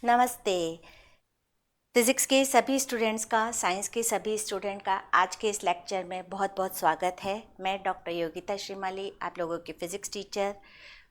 नमस्ते। फिज़िक्स के सभी स्टूडेंट्स का, साइंस के सभी स्टूडेंट का आज के इस लेक्चर में बहुत बहुत स्वागत है। मैं डॉक्टर योगिता श्रीमाली, आप लोगों की फ़िज़िक्स टीचर।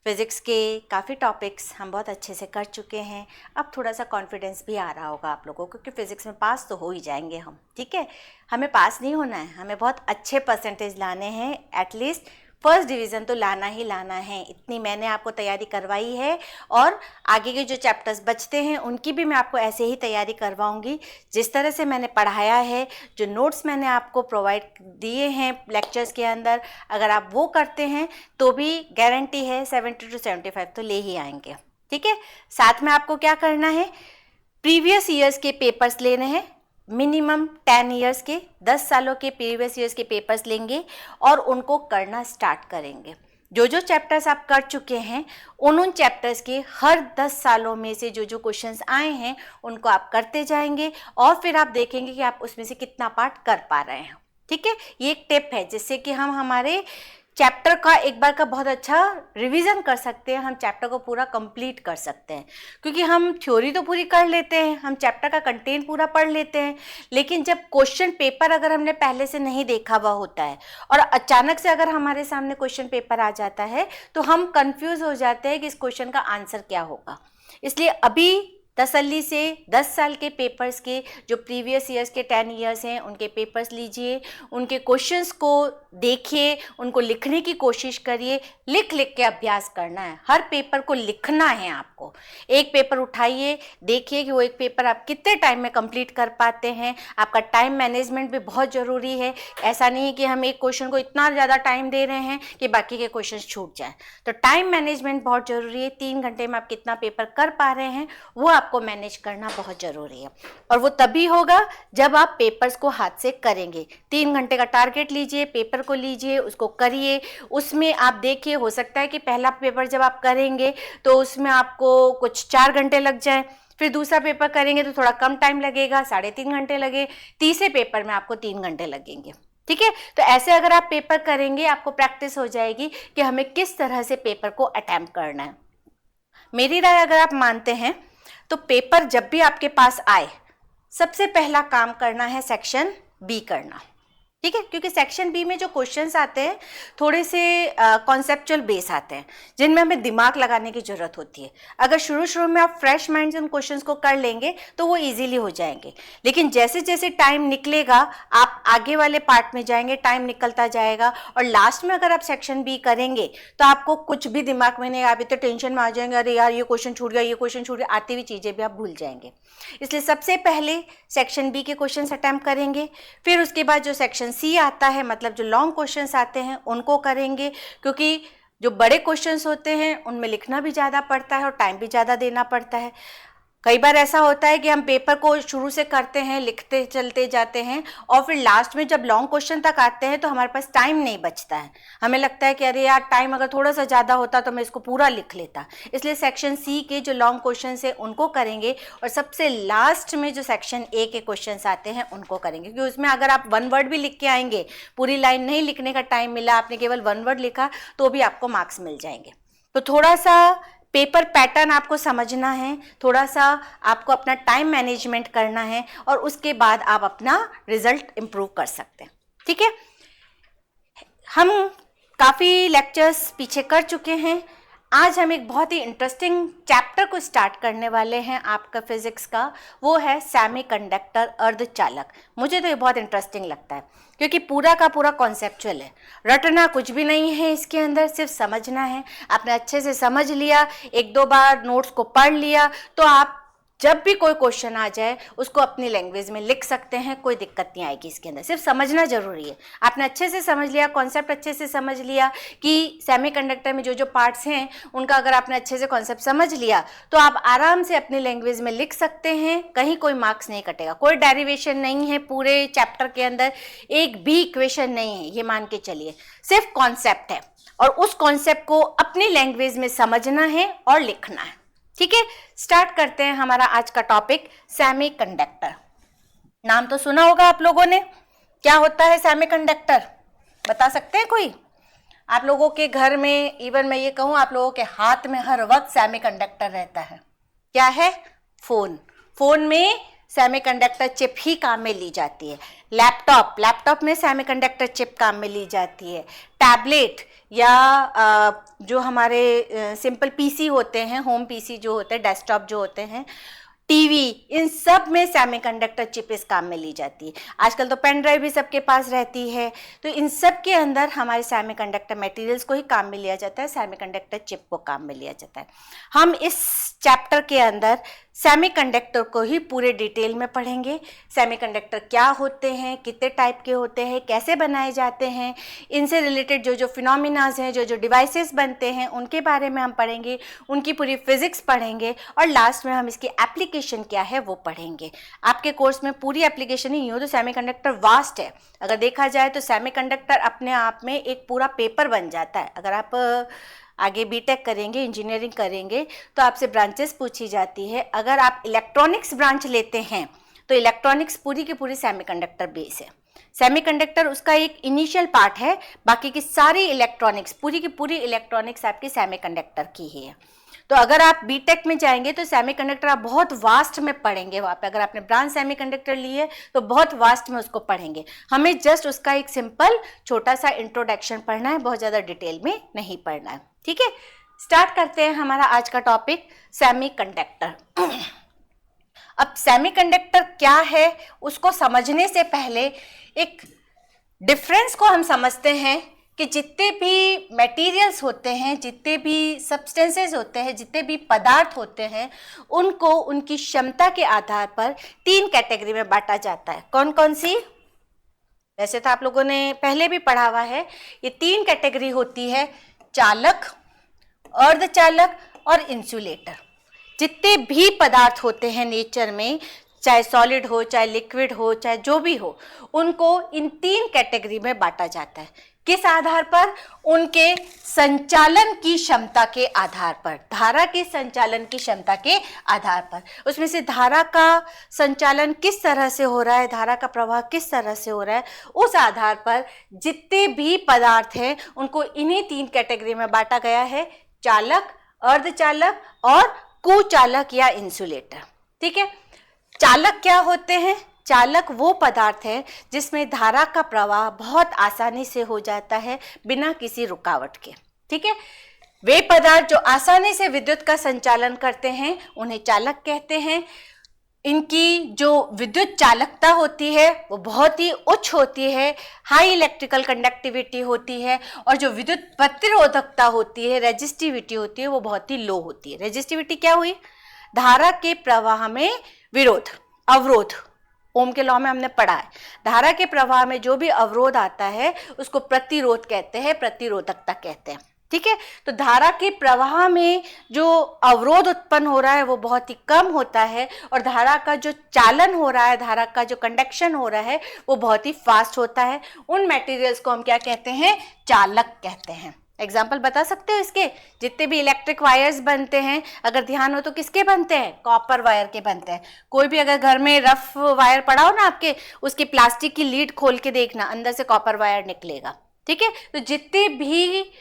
फ़िज़िक्स के काफ़ी टॉपिक्स हम बहुत अच्छे से कर चुके हैं। अब थोड़ा सा कॉन्फिडेंस भी आ रहा होगा आप लोगों को, क्योंकि फ़िज़िक्स में पास तो हो ही जाएंगे हम, ठीक है। हमें पास नहीं होना है, हमें बहुत अच्छे परसेंटेज लाने हैं, एटलीस्ट फर्स्ट डिवीज़न तो लाना ही लाना है। इतनी मैंने आपको तैयारी करवाई है और आगे के जो चैप्टर्स बचते हैं उनकी भी मैं आपको ऐसे ही तैयारी करवाऊंगी जिस तरह से मैंने पढ़ाया है। जो नोट्स मैंने आपको प्रोवाइड दिए हैं लेक्चर्स के अंदर, अगर आप वो करते हैं तो भी गारंटी है 70 to 75 तो ले ही आएंगे, ठीक है। साथ में आपको क्या करना है, प्रीवियस ईयर्स के पेपर्स लेने हैं, मिनिमम 10 ईयर्स के, 10 सालों के प्रीवियस ईयर्स के पेपर्स लेंगे और उनको करना स्टार्ट करेंगे। जो जो चैप्टर्स आप कर चुके हैं उन चैप्टर्स के हर 10 सालों में से जो जो क्वेश्चंस आए हैं उनको आप करते जाएंगे और फिर आप देखेंगे कि आप उसमें से कितना पार्ट कर पा रहे हैं, ठीक है। ये एक टिप है जिससे कि हम हमारे चैप्टर का एक बार का बहुत अच्छा रिवीजन कर सकते हैं, हम चैप्टर को पूरा कंप्लीट कर सकते हैं। क्योंकि हम थ्योरी तो पूरी कर लेते हैं, हम चैप्टर का कंटेंट पूरा पढ़ लेते हैं, लेकिन जब क्वेश्चन पेपर अगर हमने पहले से नहीं देखा हुआ होता है और अचानक से अगर हमारे सामने क्वेश्चन पेपर आ जाता है तो हम कंफ्यूज हो जाते हैं कि इस क्वेश्चन का आंसर क्या होगा। इसलिए अभी तसल्ली से 10 साल के पेपर्स के जो प्रीवियस ईयर्स के 10 ईयर्स हैं उनके पेपर्स लीजिए, उनके क्वेश्चंस को देखिए, उनको लिखने की कोशिश करिए। लिख लिख के अभ्यास करना है, हर पेपर को लिखना है आपको। एक पेपर उठाइए, देखिए कि वो एक पेपर आप कितने टाइम में कंप्लीट कर पाते हैं। आपका टाइम मैनेजमेंट भी बहुत ज़रूरी है। ऐसा नहीं है कि हम एक क्वेश्चन को इतना ज़्यादा टाइम दे रहे हैं कि बाकी के क्वेश्चन छूट जाए। तो टाइम मैनेजमेंट बहुत ज़रूरी है। 3 घंटे में आप कितना पेपर कर पा रहे हैं वो आपको मैनेज करना बहुत ज़रूरी है, और वो तभी होगा जब आप पेपर्स को हाथ से करेंगे। 3 घंटे का टारगेट लीजिए, पेपर को लीजिए, उसको करिए। उसमें आप देखिए, हो सकता है कि पहला पेपर जब आप करेंगे तो उसमें आपको कुछ 4 घंटे लग जाए, फिर दूसरा पेपर करेंगे तो थोड़ा कम टाइम लगेगा, 3.5 घंटे लगे, तीसरे पेपर में आपको 3 घंटे लगेंगे, ठीक है। तो ऐसे अगर आप पेपर करेंगे आपको प्रैक्टिस हो जाएगी कि हमें किस तरह से पेपर को अटेम्प्ट करना है। मेरी राय अगर आप मानते हैं तो पेपर जब भी आपके पास आए सबसे पहला काम करना है सेक्शन बी करना, ठीक है। क्योंकि सेक्शन बी में जो क्वेश्चंस आते हैं थोड़े से कॉन्सेप्चुअल बेस आते हैं जिनमें हमें दिमाग लगाने की ज़रूरत होती है। अगर शुरू शुरू में आप फ्रेश माइंड से उन क्वेश्चंस को कर लेंगे तो वो इजीली हो जाएंगे, लेकिन जैसे जैसे टाइम निकलेगा आप आगे वाले पार्ट में जाएंगे, टाइम निकलता जाएगा और लास्ट में अगर आप सेक्शन बी करेंगे तो आपको कुछ भी दिमाग में नहीं, आप इतने टेंशन में आ जाएंगे, अरे यार ये क्वेश्चन छूट गया, ये क्वेश्चन छूट गया, आती हुई चीज़ें भी आप भूल जाएंगे। इसलिए सबसे पहले सेक्शन बी के क्वेश्चन अटैम्प्ट करेंगे, फिर उसके बाद जो सेक्शन सी आता है, मतलब जो लॉन्ग क्वेश्चंस आते हैं उनको करेंगे। क्योंकि जो बड़े क्वेश्चंस होते हैं उनमें लिखना भी ज़्यादा पड़ता है और टाइम भी ज़्यादा देना पड़ता है। कई बार ऐसा होता है कि हम पेपर को शुरू से करते हैं, लिखते चलते जाते हैं और फिर लास्ट में जब लॉन्ग क्वेश्चन तक आते हैं तो हमारे पास टाइम नहीं बचता है। हमें लगता है कि अरे यार टाइम अगर थोड़ा सा ज़्यादा होता तो मैं इसको पूरा लिख लेता। इसलिए सेक्शन सी के जो लॉन्ग क्वेश्चन है उनको करेंगे और सबसे लास्ट में जो सेक्शन ए के क्वेश्चन आते हैं उनको करेंगे। क्योंकि उसमें अगर आप 1 वर्ड भी लिख के आएंगे, पूरी लाइन नहीं लिखने का टाइम मिला, आपने केवल 1 वर्ड लिखा, तो भी आपको मार्क्स मिल जाएंगे। तो थोड़ा सा पेपर पैटर्न आपको समझना है, थोड़ा सा आपको अपना टाइम मैनेजमेंट करना है और उसके बाद आप अपना रिजल्ट इम्प्रूव कर सकते हैं, ठीक है। हम काफ़ी लेक्चर्स पीछे कर चुके हैं। आज हम एक बहुत ही इंटरेस्टिंग चैप्टर को स्टार्ट करने वाले हैं आपका फिजिक्स का, वो है सेमीकंडक्टर, अर्धचालक। मुझे तो ये बहुत इंटरेस्टिंग लगता है क्योंकि पूरा का पूरा कॉन्सेप्चुअल है, रटना कुछ भी नहीं है इसके अंदर, सिर्फ समझना है। आपने अच्छे से समझ लिया, 1-2 बार नोट्स को पढ़ लिया तो आप जब भी कोई क्वेश्चन आ जाए उसको अपनी लैंग्वेज में लिख सकते हैं, कोई दिक्कत नहीं आएगी इसके अंदर। सिर्फ समझना जरूरी है। आपने अच्छे से समझ लिया, कॉन्सेप्ट अच्छे से समझ लिया कि सेमीकंडक्टर में जो जो पार्ट्स हैं उनका अगर आपने अच्छे से कॉन्सेप्ट समझ लिया तो आप आराम से अपनी लैंग्वेज में लिख सकते हैं, कहीं कोई मार्क्स नहीं कटेगा। कोई डेरिवेशन नहीं है पूरे चैप्टर के अंदर, एक भी इक्वेशन नहीं है, ये मान के चलिए, सिर्फ कॉन्सेप्ट है और उस कॉन्सेप्ट को अपनी लैंग्वेज में समझना है और लिखना है, ठीक है। स्टार्ट करते हैं हमारा आज का टॉपिक, सेमीकंडक्टर। नाम तो सुना होगा आप लोगों ने, क्या होता है सेमीकंडक्टर, बता सकते हैं कोई? आप लोगों के घर में, इवन मैं ये कहूँ आप लोगों के हाथ में हर वक्त सेमीकंडक्टर रहता है। क्या है? फोन में सेमीकंडक्टर चिप ही काम में ली जाती है। लैपटॉप में सेमीकंडक्टर चिप काम में ली जाती है। टैबलेट या जो हमारे सिंपल पीसी होते हैं, होम पीसी जो होते हैं, डेस्कटॉप जो होते हैं, टीवी, इन सब में सेमीकंडक्टर चिप इस काम में ली जाती है। आजकल तो पेन ड्राइव भी सबके पास रहती है, तो इन सब के अंदर हमारे सेमीकंडक्टर मटेरियल्स को ही काम में लिया जाता है, सेमीकंडक्टर चिप को काम में लिया जाता है। हम इस चैप्टर के अंदर सेमीकंडक्टर को ही पूरे डिटेल में पढ़ेंगे। सेमीकंडक्टर क्या होते हैं, कितने टाइप के होते हैं, कैसे बनाए जाते हैं, इनसे रिलेटेड जो जो फिनोमिनाज हैं, जो जो डिवाइसेस बनते हैं, उनके बारे में हम पढ़ेंगे, उनकी पूरी फिजिक्स पढ़ेंगे और लास्ट में हम इसकी एप्लीकेशन क्या है वो पढ़ेंगे। आपके कोर्स में पूरी एप्लीकेशन ही यूँ तो सेमीकंडक्टर वास्ट है। अगर देखा जाए तो सेमीकंडक्टर अपने आप में एक पूरा पेपर बन जाता है। अगर आप आगे बीटेक करेंगे, इंजीनियरिंग करेंगे, तो आपसे ब्रांचेस पूछी जाती है। अगर आप इलेक्ट्रॉनिक्स ब्रांच लेते हैं तो इलेक्ट्रॉनिक्स पूरी की पूरी सेमीकंडक्टर बेस है। सेमीकंडक्टर उसका एक इनिशियल पार्ट है, बाकी की सारी इलेक्ट्रॉनिक्स, पूरी की पूरी इलेक्ट्रॉनिक्स आपकी सेमीकंडक्टर की ही है। तो अगर आप बीटेक में जाएंगे तो सेमीकंडक्टर आप बहुत वास्ट में पढ़ेंगे वहाँ पे। अगर आपने ब्रांच सेमीकंडक्टर ली है तो बहुत वास्ट में उसको पढ़ेंगे। हमें जस्ट उसका एक सिंपल छोटा सा इंट्रोडक्शन पढ़ना है, बहुत ज़्यादा डिटेल में नहीं पढ़ना है। ठीक है, स्टार्ट करते हैं हमारा आज का टॉपिक सेमीकंडक्टर। अब सेमीकंडक्टर क्या है उसको समझने से पहले एक डिफरेंस को हम समझते हैं कि जितने भी मटेरियल्स होते हैं, जितने भी सब्सटेंसेस होते हैं, जितने भी पदार्थ होते हैं, उनको उनकी क्षमता के आधार पर 3 कैटेगरी में बांटा जाता है। कौन कौन सी? वैसे तो आप लोगों ने पहले भी पढ़ा हुआ है। ये 3 कैटेगरी होती है, चालक, अर्धचालक और इंसुलेटर। जितने भी पदार्थ होते हैं नेचर में, चाहे सॉलिड हो, चाहे लिक्विड हो, चाहे जो भी हो, उनको इन 3 कैटेगरी में बांटा जाता है। किस आधार पर? उनके संचालन की क्षमता के आधार पर, धारा के संचालन की क्षमता के आधार पर। उसमें से धारा का संचालन किस तरह से हो रहा है, धारा का प्रवाह किस तरह से हो रहा है, उस आधार पर जितने भी पदार्थ हैं उनको इन्हीं 3 कैटेगरी में बांटा गया है, चालक, अर्धचालक और कुचालक या इंसुलेटर। ठीक है, चालक क्या होते हैं? चालक वो पदार्थ है जिसमें धारा का प्रवाह बहुत आसानी से हो जाता है बिना किसी रुकावट के। ठीक है, वे पदार्थ जो आसानी से विद्युत का संचालन करते हैं उन्हें चालक कहते हैं। इनकी जो विद्युत चालकता होती है वो बहुत ही उच्च होती है, हाई इलेक्ट्रिकल कंडक्टिविटी होती है, और जो विद्युत प्रतिरोधकता होती है, रेजिस्टिविटी होती है, वो बहुत ही लो होती है। रेजिस्टिविटी क्या हुई? धारा के प्रवाह में विरोध, अवरोध। ओम के लॉ में हमने पढ़ा है, धारा के प्रवाह में जो भी अवरोध आता है उसको प्रतिरोध कहते हैं, प्रतिरोधकता कहते हैं। ठीक है, तो धारा के प्रवाह में जो अवरोध उत्पन्न हो रहा है वो बहुत ही कम होता है, और धारा का जो चालन हो रहा है, धारा का जो कंडक्शन हो रहा है वो बहुत ही फास्ट होता है। उन मटेरियल्स को हम क्या कहते हैं? चालक कहते हैं। एग्जाम्पल बता सकते हो इसके? जितने भी इलेक्ट्रिक वायर्स बनते हैं, अगर ध्यान हो तो किसके बनते हैं? कॉपर वायर के बनते हैं। कोई भी अगर घर में रफ वायर पड़ा हो ना आपके, उसकी प्लास्टिक की लीड खोल के देखना, अंदर से कॉपर वायर निकलेगा। ठीक है, तो जितने भी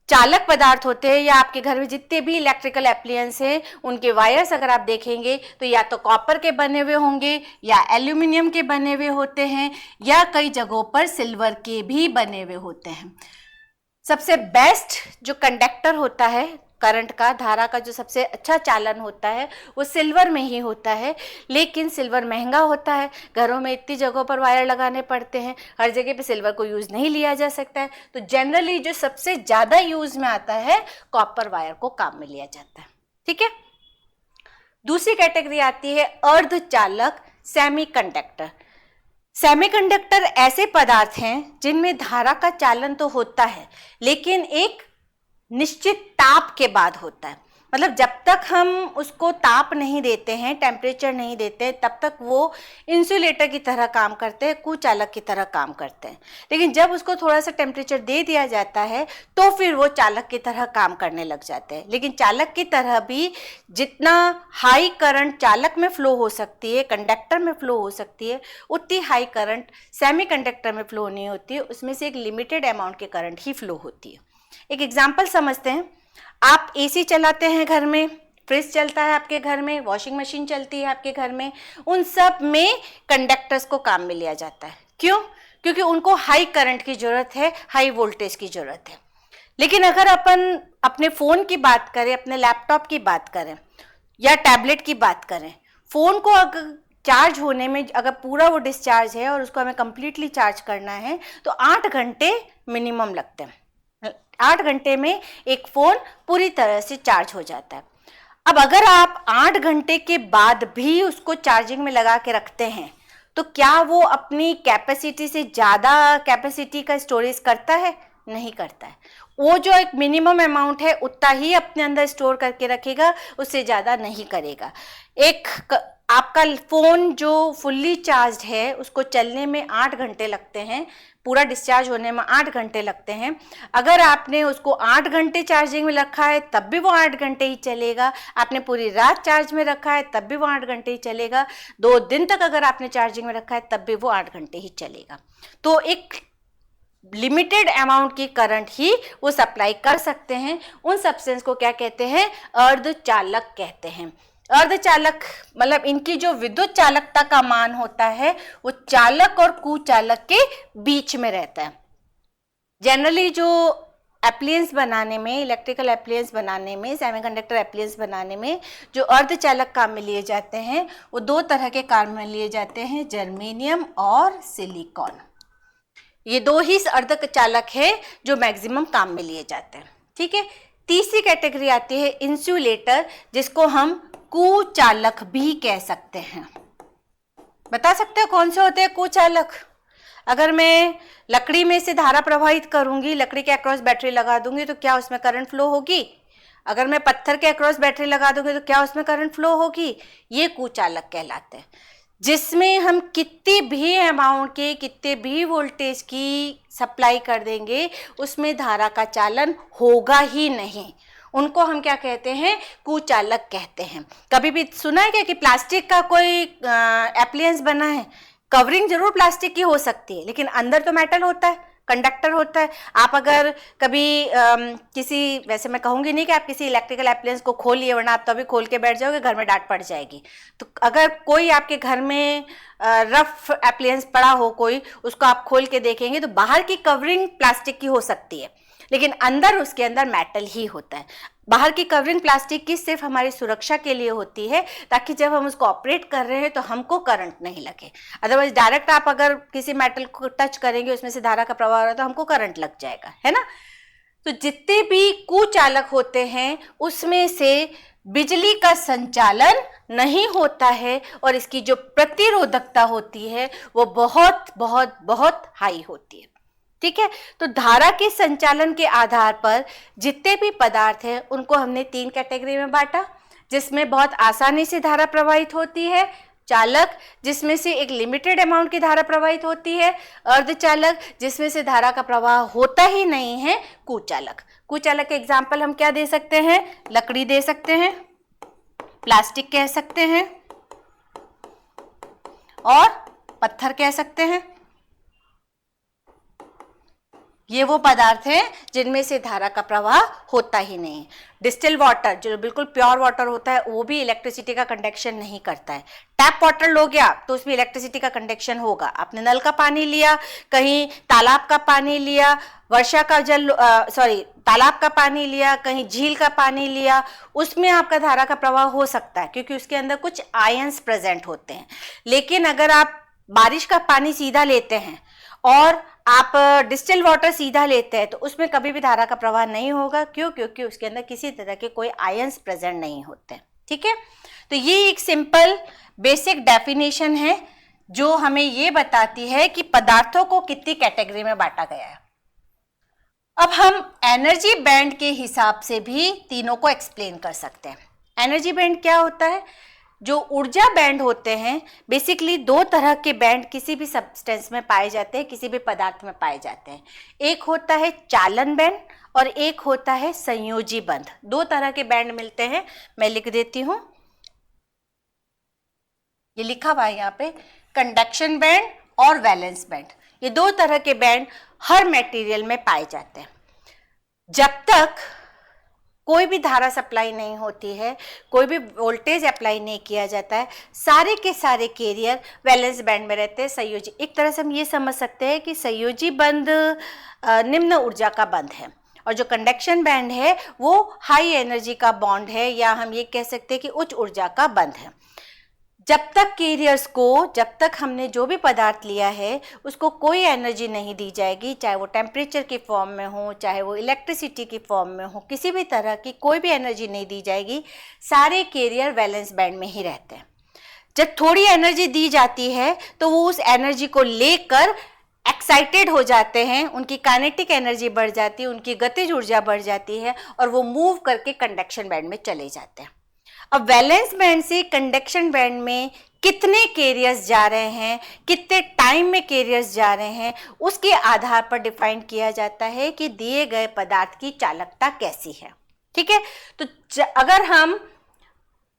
चालक पदार्थ होते हैं या आपके घर में जितने भी इलेक्ट्रिकल एप्लायंस हैं, उनके वायर्स अगर आप देखेंगे तो या तो कॉपर के बने हुए होंगे, या एल्यूमिनियम के बने हुए होते हैं, या कई जगहों पर सिल्वर के भी बने हुए होते हैं। सबसे बेस्ट जो कंडक्टर होता है करंट का, धारा का जो सबसे अच्छा चालन होता है वो सिल्वर में ही होता है, लेकिन सिल्वर महंगा होता है। घरों में इतनी जगहों पर वायर लगाने पड़ते हैं, हर जगह पे सिल्वर को यूज़ नहीं लिया जा सकता है, तो जनरली जो सबसे ज़्यादा यूज़ में आता है कॉपर वायर को काम में लिया जाता है। ठीक है, दूसरी कैटेगरी आती है अर्धचालक सेमीकंडक्टर। सेमीकंडक्टर ऐसे पदार्थ हैं जिनमें धारा का चालन तो होता है, लेकिन एक निश्चित ताप के बाद होता है। मतलब जब तक हम उसको ताप नहीं देते हैं, टेम्परेचर नहीं देते, तब तक वो इंसुलेटर की तरह काम करते हैं, कुचालक की तरह काम करते हैं। लेकिन जब उसको थोड़ा सा टेम्परेचर दे दिया जाता है तो फिर वो चालक की तरह काम करने लग जाते हैं। लेकिन चालक की तरह भी जितना हाई करंट चालक में फ्लो हो सकती है, कंडक्टर में फ्लो हो सकती है, उतनी हाई करंट सेमीकंडक्टर में फ्लो नहीं होती है। उसमें से एक लिमिटेड अमाउंट के करंट ही फ्लो होती है। एक एग्जाम्पल समझते हैं। आप एसी चलाते हैं घर में, फ्रिज चलता है आपके घर में, वॉशिंग मशीन चलती है आपके घर में, उन सब में कंडक्टर्स को काम में लिया जाता है। क्यों? क्योंकि उनको हाई करंट की जरूरत है, हाई वोल्टेज की जरूरत है। लेकिन अगर अपन अपने फ़ोन की बात करें, अपने लैपटॉप की बात करें या टैबलेट की बात करें, फ़ोन को अगर चार्ज होने में अगर पूरा वो डिस्चार्ज है और उसको हमें कंप्लीटली चार्ज करना है तो 8 घंटे मिनिमम लगते हैं। 8 घंटे में एक फ़ोन पूरी तरह से चार्ज हो जाता है। अब अगर आप 8 घंटे के बाद भी उसको चार्जिंग में लगा के रखते हैं तो क्या वो अपनी कैपेसिटी से ज़्यादा कैपेसिटी का स्टोरेज करता है? नहीं करता है। वो जो एक मिनिमम अमाउंट है उतना ही अपने अंदर स्टोर करके रखेगा, उससे ज़्यादा नहीं करेगा। आपका फ़ोन जो फुल्ली चार्ज है उसको चलने में 8 घंटे लगते हैं, पूरा डिस्चार्ज होने में 8 घंटे लगते हैं। अगर आपने उसको 8 घंटे चार्जिंग में रखा है तब भी वो 8 घंटे ही चलेगा। आपने पूरी रात चार्ज में रखा है तब भी वो 8 घंटे ही चलेगा। 2 दिन तक अगर आपने चार्जिंग में रखा है तब भी वो 8 घंटे ही चलेगा। तो एक लिमिटेड अमाउंट की करंट ही वो सप्लाई कर सकते हैं। उन सब्सटेंस को क्या कहते हैं? अर्धचालक कहते हैं। अर्धचालक मतलब इनकी जो विद्युत चालकता का मान होता है वो चालक और कुचालक के बीच में रहता है। जनरली जो एप्लियंस बनाने में, इलेक्ट्रिकल एप्लियंस बनाने में, सेमीकंडक्टर एप्लियंस बनाने में जो अर्धचालक काम में लिए जाते हैं वो 2 तरह के काम में लिए जाते हैं, जर्मेनियम और सिलिकॉन। ये 2 ही अर्धचालक है जो मैक्सिमम काम में लिए जाते हैं। ठीक है। तीसरी कैटेगरी आती है इंसुलेटर, जिसको हम कुचालक भी कह सकते हैं। बता सकते हो कौन से होते हैं कुचालक? अगर मैं लकड़ी में से धारा प्रवाहित करूंगी, लकड़ी के अक्रॉस बैटरी लगा दूंगी तो क्या उसमें करंट फ्लो होगी? अगर मैं पत्थर के अक्रॉस बैटरी लगा दूंगी तो क्या उसमें करंट फ्लो होगी? ये कुचालक कहलाते हैं, जिसमें हम कितने भी अमाउंट के, कितने भी वोल्टेज की सप्लाई कर देंगे उसमें धारा का चालन होगा ही नहीं। उनको हम क्या कहते हैं? कुचालक कहते हैं। कभी भी सुना है क्या कि प्लास्टिक का कोई एप्लियंस बना है? कवरिंग जरूर प्लास्टिक की हो सकती है लेकिन अंदर तो मेटल होता है, कंडक्टर होता है। आप अगर कभी किसी, वैसे मैं कहूँगी नहीं कि आप किसी इलेक्ट्रिकल एप्लियंस को खोलिए, वरना आप तो अभी खोल के बैठ जाओगे, घर में डांट पड़ जाएगी। तो अगर कोई आपके घर में रफ एप्लियंस पड़ा हो कोई, उसको आप खोल के देखेंगे तो बाहर की कवरिंग प्लास्टिक की हो सकती है लेकिन अंदर, उसके अंदर मेटल ही होता है। बाहर की कवरिंग प्लास्टिक की सिर्फ हमारी सुरक्षा के लिए होती है, ताकि जब हम उसको ऑपरेट कर रहे हैं तो हमको करंट नहीं लगे। अदरवाइज डायरेक्ट आप अगर किसी मेटल को टच करेंगे, उसमें से धारा का प्रवाह हो रहा है तो हमको करंट लग जाएगा, है ना। तो जितने भी कुचालक होते हैं उसमें से बिजली का संचालन नहीं होता है और इसकी जो प्रतिरोधकता होती है वो बहुत बहुत बहुत हाई होती है। ठीक है। तो धारा के संचालन के आधार पर जितने भी पदार्थ हैं उनको हमने 3 कैटेगरी में बांटा, जिसमें बहुत आसानी से धारा प्रवाहित होती है, चालक जिसमें से एक लिमिटेड अमाउंट की धारा प्रवाहित होती है, अर्धचालक जिसमें से धारा का प्रवाह होता ही नहीं है, कुचालक। कुचालक के एग्जाम्पल हम क्या दे सकते हैं? लकड़ी दे सकते हैं, प्लास्टिक कह सकते हैं और पत्थर कह सकते हैं। ये वो पदार्थ हैं जिनमें से धारा का प्रवाह होता ही नहीं। डिस्टिल वाटर जो बिल्कुल प्योर वाटर होता है वो भी इलेक्ट्रिसिटी का कंडक्शन नहीं करता है। टैप वाटर लोगे आप तो उसमें इलेक्ट्रिसिटी का कंडक्शन होगा। आपने नल का पानी लिया, कहीं तालाब का पानी लिया, वर्षा का जल तालाब का पानी लिया, कहीं झील का पानी लिया, उसमें आपका धारा का प्रवाह हो सकता है क्योंकि उसके अंदर कुछ आयंस प्रेजेंट होते हैं। लेकिन अगर आप बारिश का पानी सीधा लेते हैं और आप डिस्टिल वाटर सीधा लेते हैं तो उसमें कभी भी धारा का प्रवाह नहीं होगा। क्यों? क्योंकि उसके अंदर किसी तरह के कोई आयंस प्रेजेंट नहीं होते। ठीक है। तो ये एक सिंपल बेसिक डेफिनेशन है जो हमें ये बताती है कि पदार्थों को कितनी कैटेगरी में बांटा गया है। अब हम एनर्जी बैंड के हिसाब से भी तीनों को एक्सप्लेन कर सकते हैं। एनर्जी बैंड क्या होता है? जो ऊर्जा बैंड होते हैं, बेसिकली 2 तरह के बैंड किसी भी सब्सटेंस में पाए जाते हैं, किसी भी पदार्थ में पाए जाते हैं। एक होता है चालन बैंड और एक होता है संयोजी बंध। 2 तरह के बैंड मिलते हैं। मैं लिख देती हूं, ये लिखा हुआ है यहाँ पे, कंडक्शन बैंड और वैलेंस बैंड। ये 2 तरह के बैंड हर मटेरियल में पाए जाते हैं। जब तक कोई भी धारा सप्लाई नहीं होती है, कोई भी वोल्टेज अप्लाई नहीं किया जाता है, सारे के सारे कैरियर वैलेंस बैंड में रहते हैं। संयोजी, एक तरह से हम ये समझ सकते हैं कि संयोजी बंध निम्न ऊर्जा का बंध है और जो कंडक्शन बैंड है वो हाई एनर्जी का बॉन्ड है, या हम ये कह सकते हैं कि उच्च ऊर्जा का बंध है। जब तक कैरियर्स को, जब तक हमने जो भी पदार्थ लिया है उसको कोई एनर्जी नहीं दी जाएगी, चाहे वो टेम्परेचर की फॉर्म में हो, चाहे वो इलेक्ट्रिसिटी की फॉर्म में हो, किसी भी तरह की कोई भी एनर्जी नहीं दी जाएगी, सारे कैरियर वैलेंस बैंड में ही रहते हैं। जब थोड़ी एनर्जी दी जाती है तो वो उस एनर्जी को लेकर एक्साइटेड हो जाते हैं, उनकी काइनेटिक एनर्जी बढ़ जाती है, उनकी गतिज ऊर्जा बढ़ जाती है और वो मूव करके कंडक्शन बैंड में चले जाते हैं। अब वैलेंस बैंड से कंडक्शन बैंड में कितने कैरियर्स जा रहे हैं, कितने टाइम में कैरियर्स जा रहे हैं, उसके आधार पर डिफाइन किया जाता है कि दिए गए पदार्थ की चालकता कैसी है। ठीक है, तो अगर हम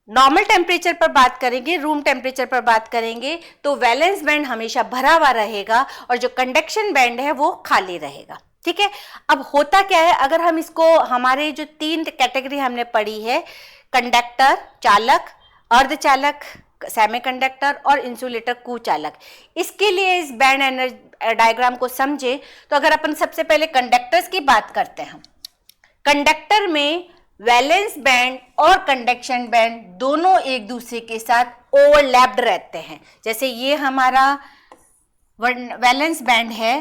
नॉर्मल टेम्परेचर पर बात करेंगे, रूम टेम्परेचर पर बात करेंगे, तो वैलेंस बैंड हमेशा भरा हुआ रहेगा और जो कंडक्शन बैंड है वो खाली रहेगा। ठीक है, अब होता क्या है, अगर हम इसको, हमारे जो 3 कैटेगरी हमने पढ़ी है, कंडक्टर, चालक, अर्धचालक, सेमीकंडक्टर और इंसुलेटर कुचालक, इसके लिए इस बैंड एनर्जी डायग्राम को समझे तो अगर अपन सबसे पहले कंडक्टर्स की बात करते हैं, कंडक्टर में वैलेंस बैंड और कंडक्शन बैंड दोनों एक दूसरे के साथ ओवरलैप्ड रहते हैं। जैसे ये हमारा वैलेंस बैंड है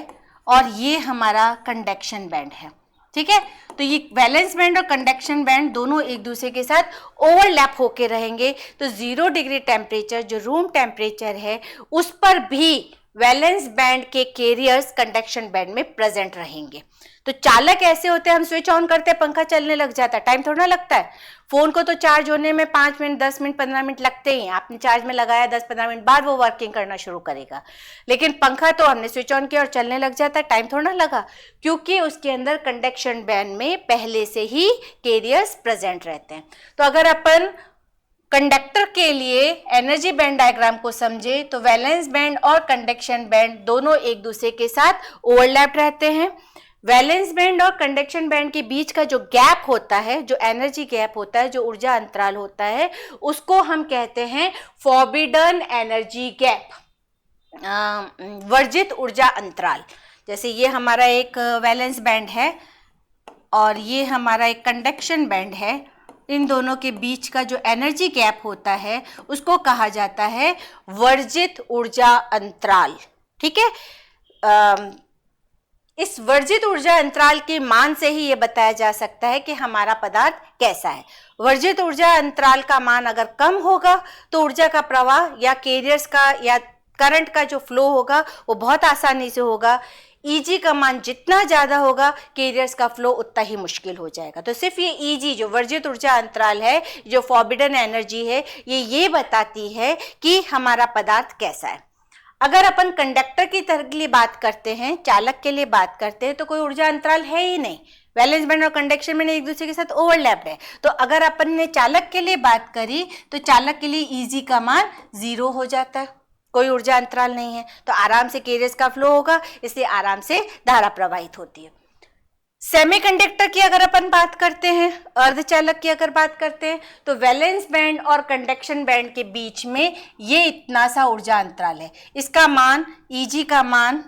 और ये हमारा कंडक्शन बैंड है। ठीक है, तो ये वैलेंस बैंड और कंडक्शन बैंड दोनों एक दूसरे के साथ ओवरलैप होके रहेंगे, तो 0 डिग्री टेम्परेचर जो रूम टेम्परेचर है उस पर भी वैलेंस बैंड के कैरियर्स कंडक्शन बैंड में प्रेजेंट रहेंगे। तो चालक ऐसे होते हैं, हम स्विच ऑन करते हैं, पंखा चलने लग जाता है, टाइम थोड़ा लगता है। फोन को तो चार्ज होने में 5 मिनट, 10 मिनट, 15 मिनट लगते ही हैं। आपने चार्ज में लगाया, 10-15 मिनट बाद वो वर्किंग करना शुरू करेगा। लेकिन पंखा तो हमने स्विच ऑन किया और चलने लग जाता है, टाइम थोड़ा लगा, क्योंकि उसके अंदर कंडक्शन बैंड में पहले से ही कैरियर्स प्रेजेंट रहते हैं। तो अगर अपन कंडक्टर के लिए एनर्जी बैंड डायग्राम को समझे तो वैलेंस बैंड और कंडक्शन बैंड दोनों एक दूसरे के साथ ओवरलैप रहते हैं। वैलेंस बैंड और कंडक्शन बैंड के बीच का जो गैप होता है, जो एनर्जी गैप होता है, जो ऊर्जा अंतराल होता है, उसको हम कहते हैं फॉरबिडन एनर्जी गैप, वर्जित ऊर्जा अंतराल। जैसे ये हमारा एक वैलेंस बैंड है और ये हमारा एक कंडक्शन बैंड है, इन दोनों के बीच का जो एनर्जी गैप होता है उसको कहा जाता है वर्जित ऊर्जा अंतराल। ठीक है, इस वर्जित ऊर्जा अंतराल के मान से ही ये बताया जा सकता है कि हमारा पदार्थ कैसा है। वर्जित ऊर्जा अंतराल का मान अगर कम होगा तो ऊर्जा का प्रवाह या कैरियर्स का या करंट का जो फ्लो होगा वो बहुत आसानी से होगा। Eg का मान जितना ज़्यादा होगा कैरियर्स का फ्लो उतना ही मुश्किल हो जाएगा। तो सिर्फ ये Eg जो वर्जित ऊर्जा अंतराल है, जो फॉरबिडन एनर्जी है, ये बताती है कि हमारा पदार्थ कैसा है। अगर अपन कंडक्टर की तरह के लिए बात करते हैं, चालक के लिए बात करते हैं, तो कोई ऊर्जा अंतराल है ही नहीं। वैलेंस बैंड और कंडक्शन बैंड एक दूसरे के साथ ओवरलैप्ड है। तो अगर अपन ने चालक के लिए बात करी तो चालक के लिए Eg का मान 0 हो जाता है, कोई ऊर्जा अंतराल नहीं है, तो आराम से कैरियर्स का फ्लो होगा, इसलिए आराम से धारा प्रवाहित होती है। सेमीकंडक्टर की अगर अपन बात करते हैं, अर्धचालक की अगर बात करते हैं, तो वैलेंस बैंड और कंडक्शन बैंड के बीच में ये इतना सा ऊर्जा अंतराल है। इसका मान, Eg का मान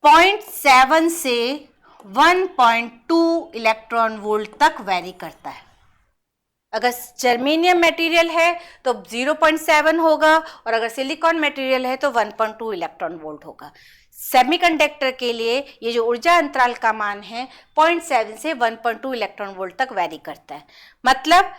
0.7 से 1.2 इलेक्ट्रॉन वोल्ट तक वेरी करता है। अगर जर्मेनियम मटेरियल है तो 0.7 होगा और अगर सिलिकॉन मटेरियल है तो 1.2 इलेक्ट्रॉन वोल्ट होगा। सेमीकंडक्टर के लिए ये जो ऊर्जा अंतराल का मान है 0.7 से 1.2 इलेक्ट्रॉन वोल्ट तक वैरी करता है। मतलब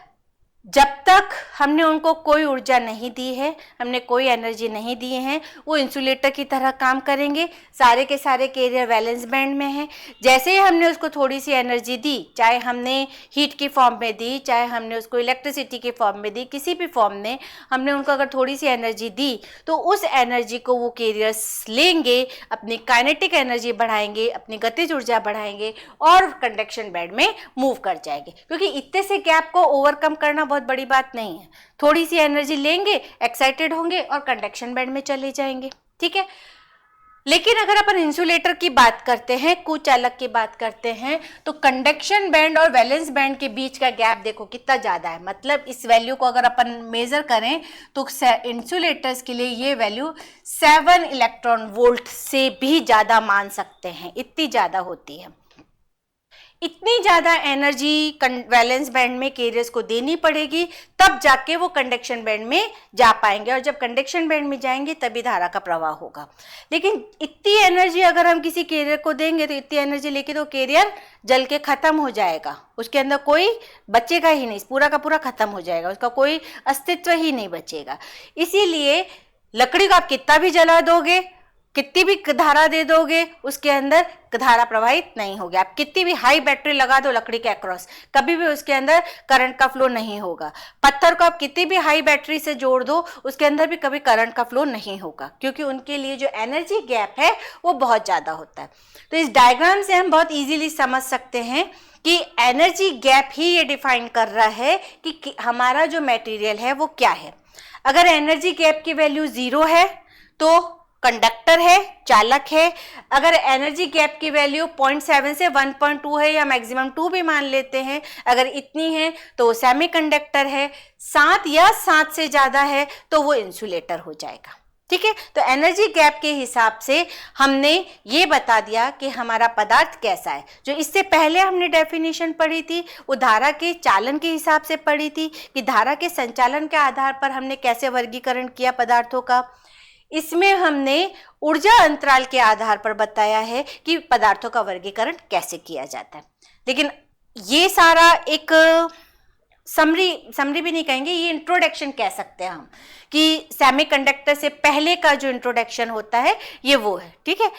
जब तक हमने उनको कोई ऊर्जा नहीं दी है, हमने कोई एनर्जी नहीं दी है, वो इंसुलेटर की तरह काम करेंगे। सारे के सारे कैरियर वैलेंस बैंड में हैं। जैसे ही हमने उसको थोड़ी सी एनर्जी दी, चाहे हमने हीट की फॉर्म में दी, चाहे हमने उसको इलेक्ट्रिसिटी की फॉर्म में दी, किसी भी फॉर्म में हमने उनको अगर थोड़ी सी एनर्जी दी तो उस एनर्जी को वो कैरियर्स लेंगे, अपनी काइनेटिक एनर्जी बढ़ाएंगे, अपनी गतिज ऊर्जा बढ़ाएंगे और कंडक्शन बैंड में मूव कर जाएंगे। क्योंकि इतने से गैप को ओवरकम करना बहुत बड़ी बात नहीं है। थोड़ी सी एनर्जी लेंगे, एक्साइटेड होंगे और कंडक्शन बैंड में चले जाएंगे। ठीक है, लेकिन अगर अपन इंसुलेटर की बात करते हैं, कुचालक की बात करते हैं, तो कंडक्शन बैंड और वैलेंस बैंड के बीच का गैप देखो कितना ज्यादा है। मतलब इस वैल्यू को अगर अपन मेजर करें तो इंसुलेटर्स के लिए ये वैल्यू 7 इलेक्ट्रॉन वोल्ट से भी ज्यादा मान सकते हैं, इतनी ज्यादा होती है। इतनी ज्यादा एनर्जी वैलेंस बैंड में कैरियर्स को देनी पड़ेगी, तब जाके वो कंडक्शन बैंड में जा पाएंगे, और जब कंडक्शन बैंड में जाएंगे तभी धारा का प्रवाह होगा। लेकिन इतनी एनर्जी अगर हम किसी कैरियर को देंगे तो इतनी एनर्जी लेके तो कैरियर जल के खत्म हो जाएगा, उसके अंदर कोई बचेगा ही नहीं, पूरा का पूरा खत्म हो जाएगा, उसका कोई अस्तित्व ही नहीं बचेगा। इसीलिए लकड़ी को आप कितना भी जला दोगे, कितनी भी धारा दे दोगे, उसके अंदर धारा प्रवाहित नहीं होगी। आप कितनी भी हाई बैटरी लगा दो लकड़ी के अक्रॉस, कभी भी उसके अंदर करंट का फ्लो नहीं होगा। पत्थर को आप कितनी भी हाई बैटरी से जोड़ दो, उसके अंदर भी कभी करंट का फ्लो नहीं होगा, क्योंकि उनके लिए जो एनर्जी गैप है वो बहुत ज्यादा होता है। तो इस डायग्राम से हम बहुत इजीली समझ सकते हैं कि एनर्जी गैप ही ये डिफाइन कर रहा है कि हमारा जो मटेरियल है वो क्या है। अगर एनर्जी गैप की वैल्यू 0 है तो कंडक्टर है, चालक है। अगर एनर्जी गैप की वैल्यू 0.7 से 1.2 है या मैक्सिमम 2 भी मान लेते हैं, अगर इतनी है तो वो सेमीकंडक्टर है। 7 या 7 से ज्यादा है तो वो इंसुलेटर हो जाएगा। ठीक है, तो एनर्जी गैप के हिसाब से हमने ये बता दिया कि हमारा पदार्थ कैसा है। जो इससे पहले हमने डेफिनेशन पढ़ी थी वो धारा के चालन के हिसाब से पढ़ी थी कि धारा के संचालन के आधार पर हमने कैसे वर्गीकरण किया पदार्थों का। इसमें हमने ऊर्जा अंतराल के आधार पर बताया है कि पदार्थों का वर्गीकरण कैसे किया जाता है। लेकिन ये सारा एक समरी भी नहीं कहेंगे, ये इंट्रोडक्शन कह सकते हैं हम, कि सेमीकंडक्टर से पहले का जो इंट्रोडक्शन होता है ये वो है। ठीक है,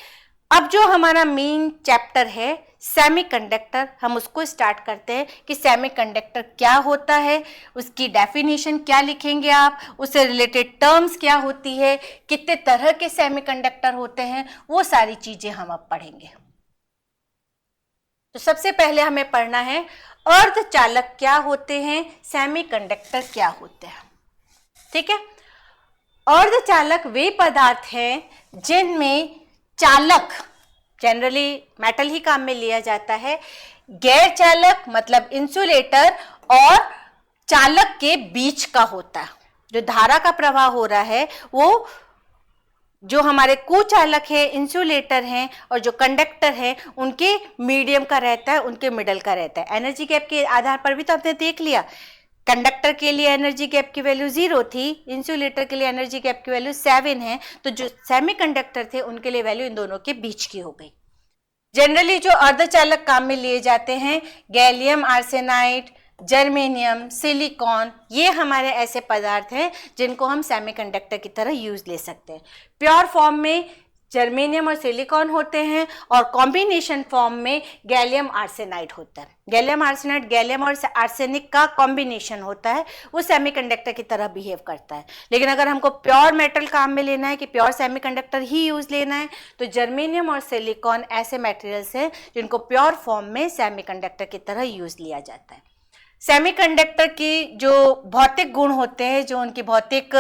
अब जो हमारा मेन चैप्टर है सेमीकंडक्टर, हम उसको स्टार्ट करते हैं कि सेमीकंडक्टर क्या होता है, उसकी डेफिनेशन क्या लिखेंगे आप, उससे रिलेटेड टर्म्स क्या होती है, कितने तरह के सेमीकंडक्टर होते हैं, वो सारी चीजें हम अब पढ़ेंगे। तो सबसे पहले हमें पढ़ना है अर्धचालक क्या होते हैं, सेमीकंडक्टर क्या होते हैं। ठीक है, अर्धचालक वे पदार्थ हैं जिनमें चालक जनरली मेटल ही काम में लिया जाता है, गैर चालक मतलब इंसुलेटर और चालक के बीच का होता है। जो धारा का प्रवाह हो रहा है वो जो हमारे कुचालक है, इंसुलेटर हैं और जो कंडक्टर है उनके मीडियम का रहता है, उनके मिडल का रहता है। एनर्जी गैप के आधार पर भी तो आपने देख लिया, कंडक्टर के लिए एनर्जी गैप की वैल्यू 0 थी, इंसुलेटर के लिए एनर्जी गैप की वैल्यू 7 है, तो जो सेमीकंडक्टर थे उनके लिए वैल्यू इन दोनों के बीच की हो गई। जनरली जो अर्धचालक काम में लिए जाते हैं, गैलियम आर्सेनाइड, जर्मेनियम, सिलिकॉन, ये हमारे ऐसे पदार्थ हैं जिनको हम सेमीकंडक्टर की तरह यूज ले सकते हैं। प्योर फॉर्म में जर्मेनियम और सिलिकॉन होते हैं और कॉम्बिनेशन फॉर्म में गैलियम आर्सेनाइड होता है। गैलियम आर्सेनाइड गैलियम और आर्सेनिक का कॉम्बिनेशन होता है, वो सेमीकंडक्टर की तरह बिहेव करता है। लेकिन अगर हमको प्योर मेटल काम में लेना है कि प्योर सेमीकंडक्टर ही यूज लेना है, तो जर्मेनियम और सिलिकॉन ऐसे मटेरियल्स हैं जिनको प्योर फॉर्म में सेमीकंडक्टर की तरह यूज लिया जाता है। सेमीकंडक्टर की जो भौतिक गुण होते हैं, जो उनकी भौतिक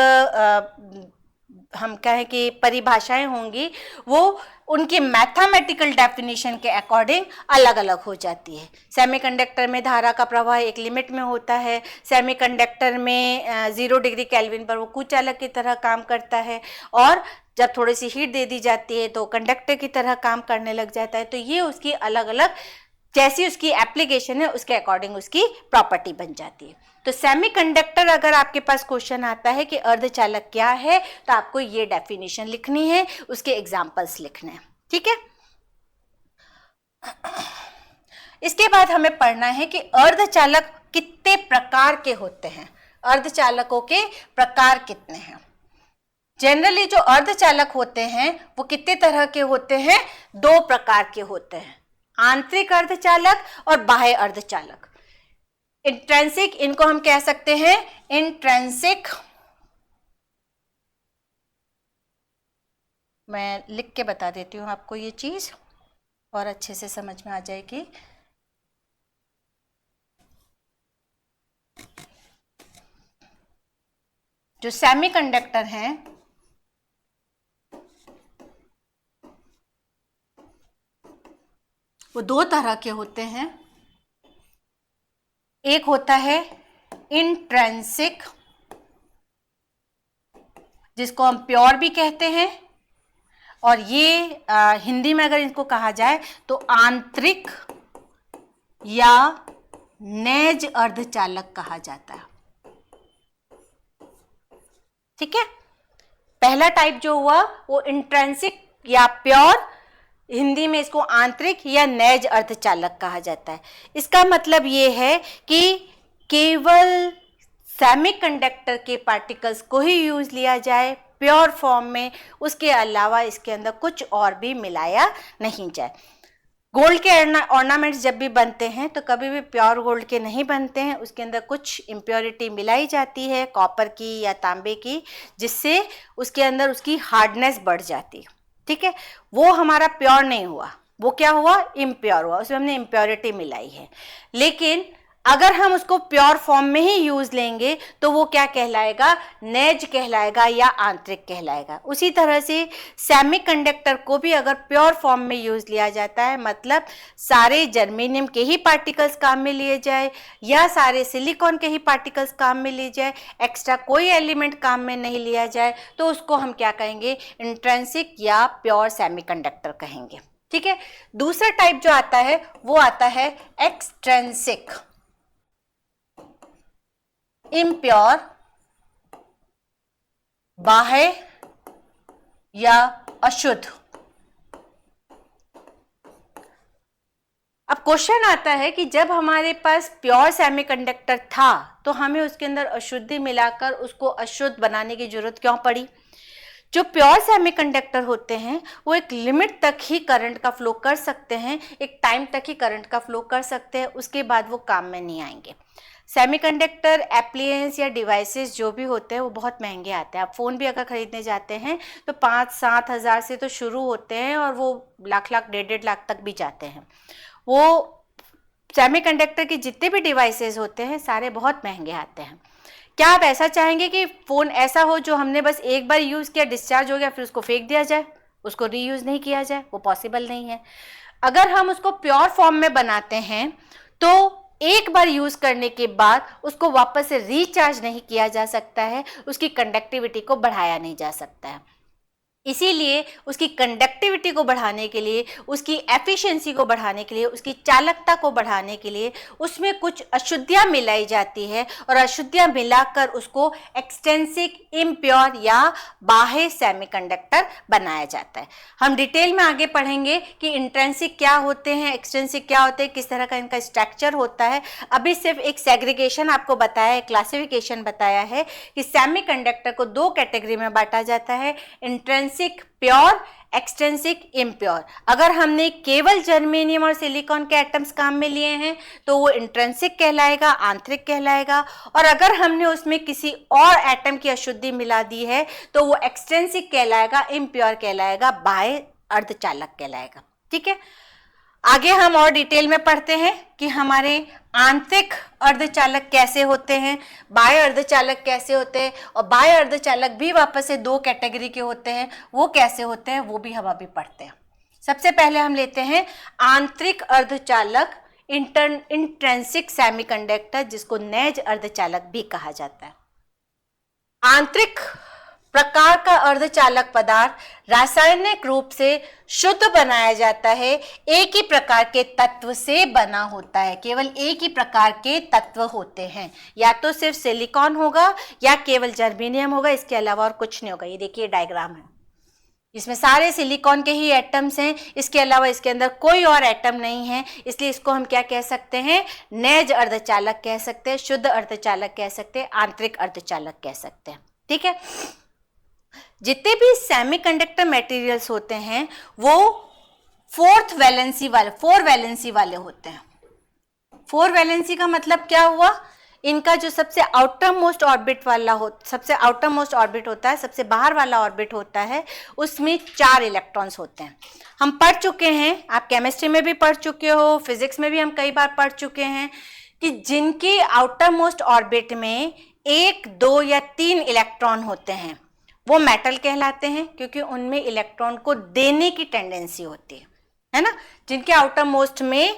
हम कहें कि परिभाषाएं होंगी, वो उनकी मैथमेटिकल डेफिनेशन के अकॉर्डिंग अलग अलग हो जाती है। सेमीकंडक्टर में धारा का प्रवाह एक लिमिट में होता है, सेमीकंडक्टर में 0 डिग्री केल्विन पर वो कुचालक की तरह काम करता है, और जब थोड़ी सी हीट दे दी जाती है तो कंडक्टर की तरह काम करने लग जाता है। तो ये उसकी अलग अलग जैसी उसकी एप्लीकेशन है उसके अकॉर्डिंग उसकी प्रॉपर्टी बन जाती है। तो सेमीकंडक्टर अगर आपके पास क्वेश्चन आता है कि अर्धचालक क्या है, तो आपको ये डेफिनेशन लिखनी है, उसके एग्जांपल्स लिखने हैं। ठीक है, इसके बाद हमें पढ़ना है कि अर्धचालक कितने प्रकार के होते हैं, अर्धचालकों के प्रकार कितने हैं। जनरली जो अर्धचालक होते हैं वो कितने तरह के होते हैं, 2 प्रकार के होते हैं, आंतरिक अर्धचालक और बाह्य अर्धचालक। इंट्रिंसिक, इनको हम कह सकते हैं इंट्रिंसिक, मैं लिख के बता देती हूं आपको ये चीज और अच्छे से समझ में आ जाएगी। जो सेमीकंडक्टर हैं वो दो तरह के होते हैं। एक होता है इंट्रिंसिक, जिसको हम प्योर भी कहते हैं, और ये हिंदी में अगर इनको कहा जाए तो आंतरिक या नेज अर्धचालक कहा जाता है। ठीक है, पहला टाइप जो हुआ वो इंट्रिंसिक या प्योर, हिंदी में इसको आंतरिक या नेज अर्धचालक कहा जाता है। इसका मतलब ये है कि केवल सेमीकंडक्टर के पार्टिकल्स को ही यूज लिया जाए प्योर फॉर्म में, उसके अलावा इसके अंदर कुछ और भी मिलाया नहीं जाए। गोल्ड के ऑर्नामेंट्स जब भी बनते हैं तो कभी भी प्योर गोल्ड के नहीं बनते हैं, उसके अंदर कुछ इम्प्योरिटी मिलाई जाती है कॉपर की या तांबे की, जिससे उसके अंदर उसकी हार्डनेस बढ़ जाती है। ठीक है, वो हमारा प्योर नहीं हुआ, वो क्या हुआ, इम्प्योर हुआ, उसमें हमने इम्प्योरिटी मिलाई है। लेकिन अगर हम उसको प्योर फॉर्म में ही यूज लेंगे तो वो क्या कहलाएगा, नेज कहलाएगा या आंतरिक कहलाएगा। उसी तरह से सेमीकंडक्टर को भी अगर प्योर फॉर्म में यूज लिया जाता है, मतलब सारे जर्मेनियम के ही पार्टिकल्स काम में लिए जाए या सारे सिलिकॉन के ही पार्टिकल्स काम में लिए जाए, एक्स्ट्रा कोई एलिमेंट काम में नहीं लिया जाए, तो उसको हम क्या कहेंगे, इंट्रिंसिक या प्योर सेमीकंडक्टर कहेंगे। ठीक है, दूसरा टाइप जो आता है वो आता है एक्सट्रिंसिक, इम्प्योर, बाह्य या अशुद्ध। अब क्वेश्चन आता है कि जब हमारे पास प्योर सेमीकंडक्टर था तो हमें उसके अंदर अशुद्धि मिलाकर उसको अशुद्ध बनाने की जरूरत क्यों पड़ी। जो प्योर सेमीकंडक्टर होते हैं वो एक लिमिट तक ही करंट का फ्लो कर सकते हैं, एक टाइम तक ही करंट का फ्लो कर सकते हैं, उसके बाद वो काम में नहीं आएंगे। सेमीकंडक्टर एप्लायंस या डिवाइसेस जो भी होते हैं वो बहुत महंगे आते हैं। आप फ़ोन भी अगर ख़रीदने जाते हैं तो 5-7 हज़ार से तो शुरू होते हैं और वो लाख लाख 1.5 लाख तक भी जाते हैं। वो सेमीकंडक्टर के जितने भी डिवाइसेस होते हैं सारे बहुत महंगे आते हैं। क्या आप ऐसा चाहेंगे कि फ़ोन ऐसा हो जो हमने बस एक बार यूज़ किया, डिस्चार्ज हो गया, फिर उसको फेंक दिया जाए, उसको रीयूज़ नहीं किया जाए? वो पॉसिबल नहीं है। अगर हम उसको प्योर फॉर्म में बनाते हैं तो एक बार यूज करने के बाद उसको वापस से रिचार्ज नहीं किया जा सकता है, उसकी कंडक्टिविटी को बढ़ाया नहीं जा सकता है। इसीलिए उसकी कंडक्टिविटी को बढ़ाने के लिए, उसकी एफिशिएंसी को बढ़ाने के लिए, उसकी चालकता को बढ़ाने के लिए उसमें कुछ अशुद्धियां मिलाई जाती है और अशुद्धियां मिलाकर उसको एक्सट्रिंसिक, इम्प्योर या बाह्य सेमीकंडक्टर बनाया जाता है। हम डिटेल में आगे पढ़ेंगे कि इंट्रिंसिक क्या होते हैं, एक्सट्रिंसिक क्या होते हैं, किस तरह का इनका स्ट्रक्चर होता है। अभी सिर्फ एक सेग्रीगेशन आपको बताया है, क्लासिफिकेशन बताया है कि सेमीकंडक्टर को 2 कैटेगरी में बांटा जाता है, इंट्रिंसिक प्योर, एक्सट्रिंसिक इम्प्योर। अगर हमने केवल जर्मेनियम और सिलिकॉन के एटम्स काम में लिए हैं तो वो इंट्रिंसिक कहलाएगा, आंतरिक कहलाएगा, और अगर हमने उसमें किसी और एटम की अशुद्धि मिला दी है तो वो एक्सट्रिंसिक कहलाएगा, इम्प्योर कहलाएगा, बाह्य अर्धचालक कहलाएगा। ठीक है, आगे हम और डिटेल में पढ़ते हैं कि हमारे आंतरिक अर्धचालक कैसे होते हैं, बाह्य अर्धचालक कैसे होते हैं, और बाह्य अर्धचालक भी वापस से 2 कैटेगरी के होते हैं, वो कैसे होते हैं वो भी हम अभी पढ़ते हैं। सबसे पहले हम लेते हैं आंतरिक अर्धचालक, इंट्रिंसिक सेमीकंडक्टर, जिसको नेज अर्धचालक भी कहा जाता है। आंतरिक प्रकार का अर्धचालक पदार्थ रासायनिक रूप से शुद्ध बनाया जाता है, एक ही प्रकार के तत्व से बना होता है। केवल एक ही प्रकार के तत्व होते हैं, या तो सिर्फ सिलिकॉन होगा या केवल जर्मेनियम होगा, इसके अलावा और कुछ नहीं होगा। ये देखिए डायग्राम है, इसमें सारे सिलिकॉन के ही एटम्स हैं, इसके अलावा इसके अंदर कोई और एटम नहीं है, इसलिए इसको हम क्या कह सकते हैं, नेज अर्धचालक कह सकते हैं, शुद्ध अर्धचालक कह सकते हैं, आंतरिक अर्धचालक कह सकते हैं। ठीक है, जितने भी सेमीकंडक्टर मटेरियल्स होते हैं वो 4 वैलेंसी वाले होते हैं। 4 वैलेंसी का मतलब क्या हुआ, इनका जो सबसे आउटर मोस्ट ऑर्बिट होता है, सबसे बाहर वाला ऑर्बिट होता है, उसमें 4 इलेक्ट्रॉन्स होते हैं। हम पढ़ चुके हैं, आप केमिस्ट्री में भी पढ़ चुके हो, फिजिक्स में भी हम कई बार पढ़ चुके हैं कि जिनके आउटर मोस्ट ऑर्बिट में 1, 2 या 3 इलेक्ट्रॉन होते हैं वो मेटल कहलाते हैं, क्योंकि उनमें इलेक्ट्रॉन को देने की टेंडेंसी होती है। है ना, जिनके आउटर मोस्ट में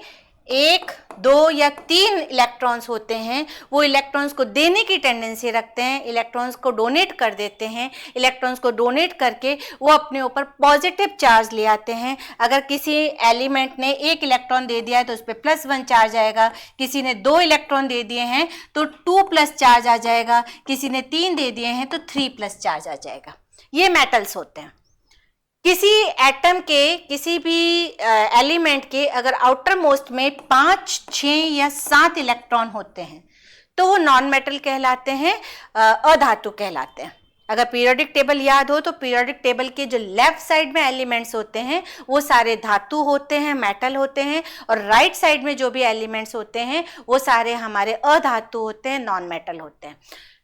1, 2 या 3 इलेक्ट्रॉन्स होते हैं, वो इलेक्ट्रॉन्स को देने की टेंडेंसी रखते हैं, इलेक्ट्रॉन्स को डोनेट कर देते हैं, इलेक्ट्रॉन्स को डोनेट करके वो अपने ऊपर पॉजिटिव चार्ज ले आते हैं। अगर किसी एलिमेंट ने 1 इलेक्ट्रॉन दे दिया है तो उस पर +1 चार्ज आएगा, किसी ने 2 इलेक्ट्रॉन दे दिए हैं तो 2+ चार्ज आ जाएगा, किसी ने 3 दे दिए हैं तो 3+ चार्ज आ जाएगा। ये मेटल्स होते हैं। किसी एटम के, किसी भी एलिमेंट के अगर आउटर मोस्ट में 5, 6 या 7 इलेक्ट्रॉन होते हैं तो वो नॉन मेटल कहलाते हैं, अधातु कहलाते हैं। अगर पीरियोडिक टेबल याद हो तो पीरियोडिक टेबल के जो लेफ्ट साइड में एलिमेंट्स होते हैं वो सारे धातु होते हैं, मेटल होते हैं, और राइट साइड में जो भी एलिमेंट्स होते हैं वो सारे हमारे अधातु होते हैं, नॉन मेटल होते हैं।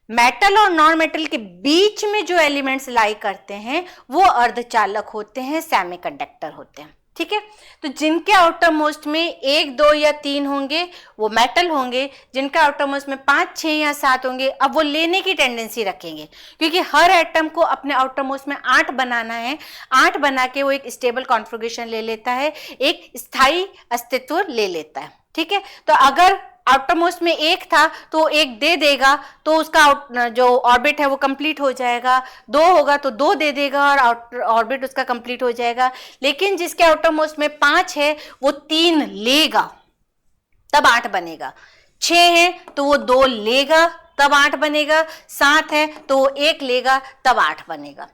मेटल और नॉन मेटल के बीच में जो एलिमेंट्स लाई करते हैं वो अर्धचालक होते हैं, सेमीकंडक्टर होते हैं। ठीक है, तो जिनके आउटर मोस्ट में 1, 2 या 3 होंगे वो मेटल होंगे, जिनका आउटर मोस्ट में 5, 6 या 7 होंगे अब वो लेने की टेंडेंसी रखेंगे, क्योंकि हर एटम को अपने आउटर मोस्ट में 8 बनाना है। 8 बना के वो एक स्टेबल कॉन्फ़िगरेशन ले लेता है, एक स्थायी अस्तित्व ले लेता है। ठीक है, तो अगर आउटर मोस्ट में 1 था तो 1 दे देगा तो उसका जो ऑर्बिट है वो कंप्लीट हो जाएगा, 2 होगा तो 2 दे देगा और ऑर्बिट उसका कंप्लीट हो जाएगा। लेकिन जिसके आउटर मोस्ट में 5 है वो 3 लेगा तब 8 बनेगा, 6 है तो वो 2 लेगा तब 8 बनेगा, 7 है तो वो 1 लेगा तब 8 बनेगा।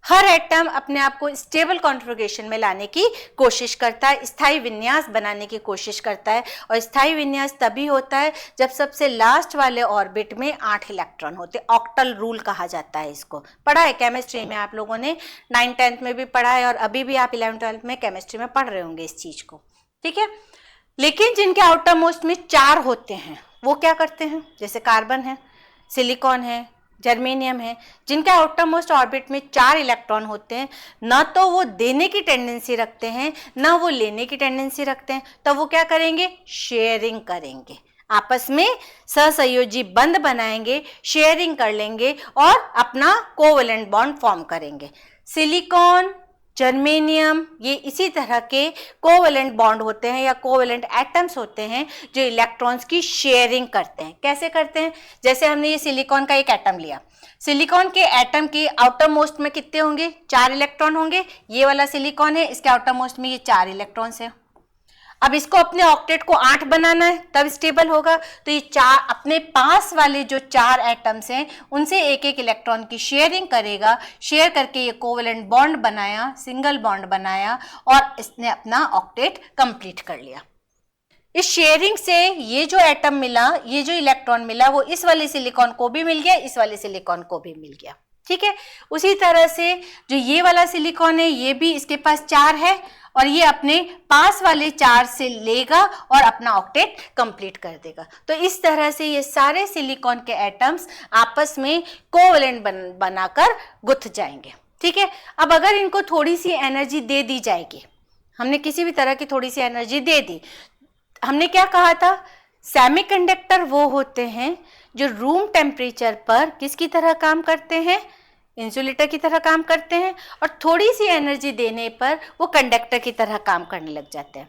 हर एटम अपने आप को स्टेबल कॉन्फ़िगरेशन में लाने की कोशिश करता है, स्थायी विन्यास बनाने की कोशिश करता है, और स्थायी विन्यास तभी होता है जब सबसे लास्ट वाले ऑर्बिट में 8 इलेक्ट्रॉन होते हैं। ऑक्टल रूल कहा जाता है इसको, पढ़ा है केमिस्ट्री में आप लोगों ने, 9th 10th में भी पढ़ा है और अभी भी आप 11th 12th में केमिस्ट्री में पढ़ रहे होंगे इस चीज को। ठीक है, लेकिन जिनके आउटर मोस्ट में 4 होते हैं वो क्या करते हैं, जैसे कार्बन है, सिलिकॉन है, जर्मेनियम है, जिनके आउटर मोस्ट ऑर्बिट में 4 इलेक्ट्रॉन होते हैं, ना तो वो देने की टेंडेंसी रखते हैं ना वो लेने की टेंडेंसी रखते हैं, तो वो क्या करेंगे, शेयरिंग करेंगे, आपस में सहसंयोजी बंध बनाएंगे, शेयरिंग कर लेंगे और अपना कोवेलेंट बॉन्ड फॉर्म करेंगे। सिलिकॉन, जर्मेनियम ये इसी तरह के कोवेलेंट बॉन्ड होते हैं या कोवेलेंट एटम्स होते हैं जो इलेक्ट्रॉन्स की शेयरिंग करते हैं। कैसे करते हैं, जैसे हमने ये सिलिकॉन का एक एटम लिया, सिलिकॉन के एटम के आउटर मोस्ट में कितने होंगे, 4 इलेक्ट्रॉन होंगे। ये वाला सिलिकॉन है, इसके आउटर मोस्ट में ये 4 इलेक्ट्रॉन्स है। अब इसको अपने ऑक्टेट को 8 बनाना है तब स्टेबल होगा, तो ये 4 अपने पास वाले जो 4 एटम्स हैं उनसे एक एक इलेक्ट्रॉन की शेयरिंग करेगा, शेयर करके ये कोवेलेंट बॉन्ड बनाया, सिंगल बॉन्ड बनाया और इसने अपना ऑक्टेट कंप्लीट कर लिया। इस शेयरिंग से ये जो एटम मिला, ये जो इलेक्ट्रॉन मिला वो इस वाले सिलिकॉन को भी मिल गया, इस वाले सिलिकॉन को भी मिल गया। ठीक है, उसी तरह से जो ये वाला सिलिकॉन है ये भी इसके पास 4 है और ये अपने पास वाले 4 से लेगा और अपना ऑक्टेट कंप्लीट कर देगा। तो इस तरह से ये सारे सिलिकॉन के एटम्स आपस में कोवेलेंट बनाकर गुथ जाएंगे। ठीक है, अब अगर इनको थोड़ी सी एनर्जी दे दी जाएगी, हमने किसी भी तरह की थोड़ी सी एनर्जी दे दी, हमने क्या कहा था, सेमीकंडक्टर वो होते हैं जो रूम टेम्परेचर पर किसकी तरह काम करते हैं, इंसुलेटर की तरह काम करते हैं, और थोड़ी सी एनर्जी देने पर वो कंडक्टर की तरह काम करने लग जाते हैं।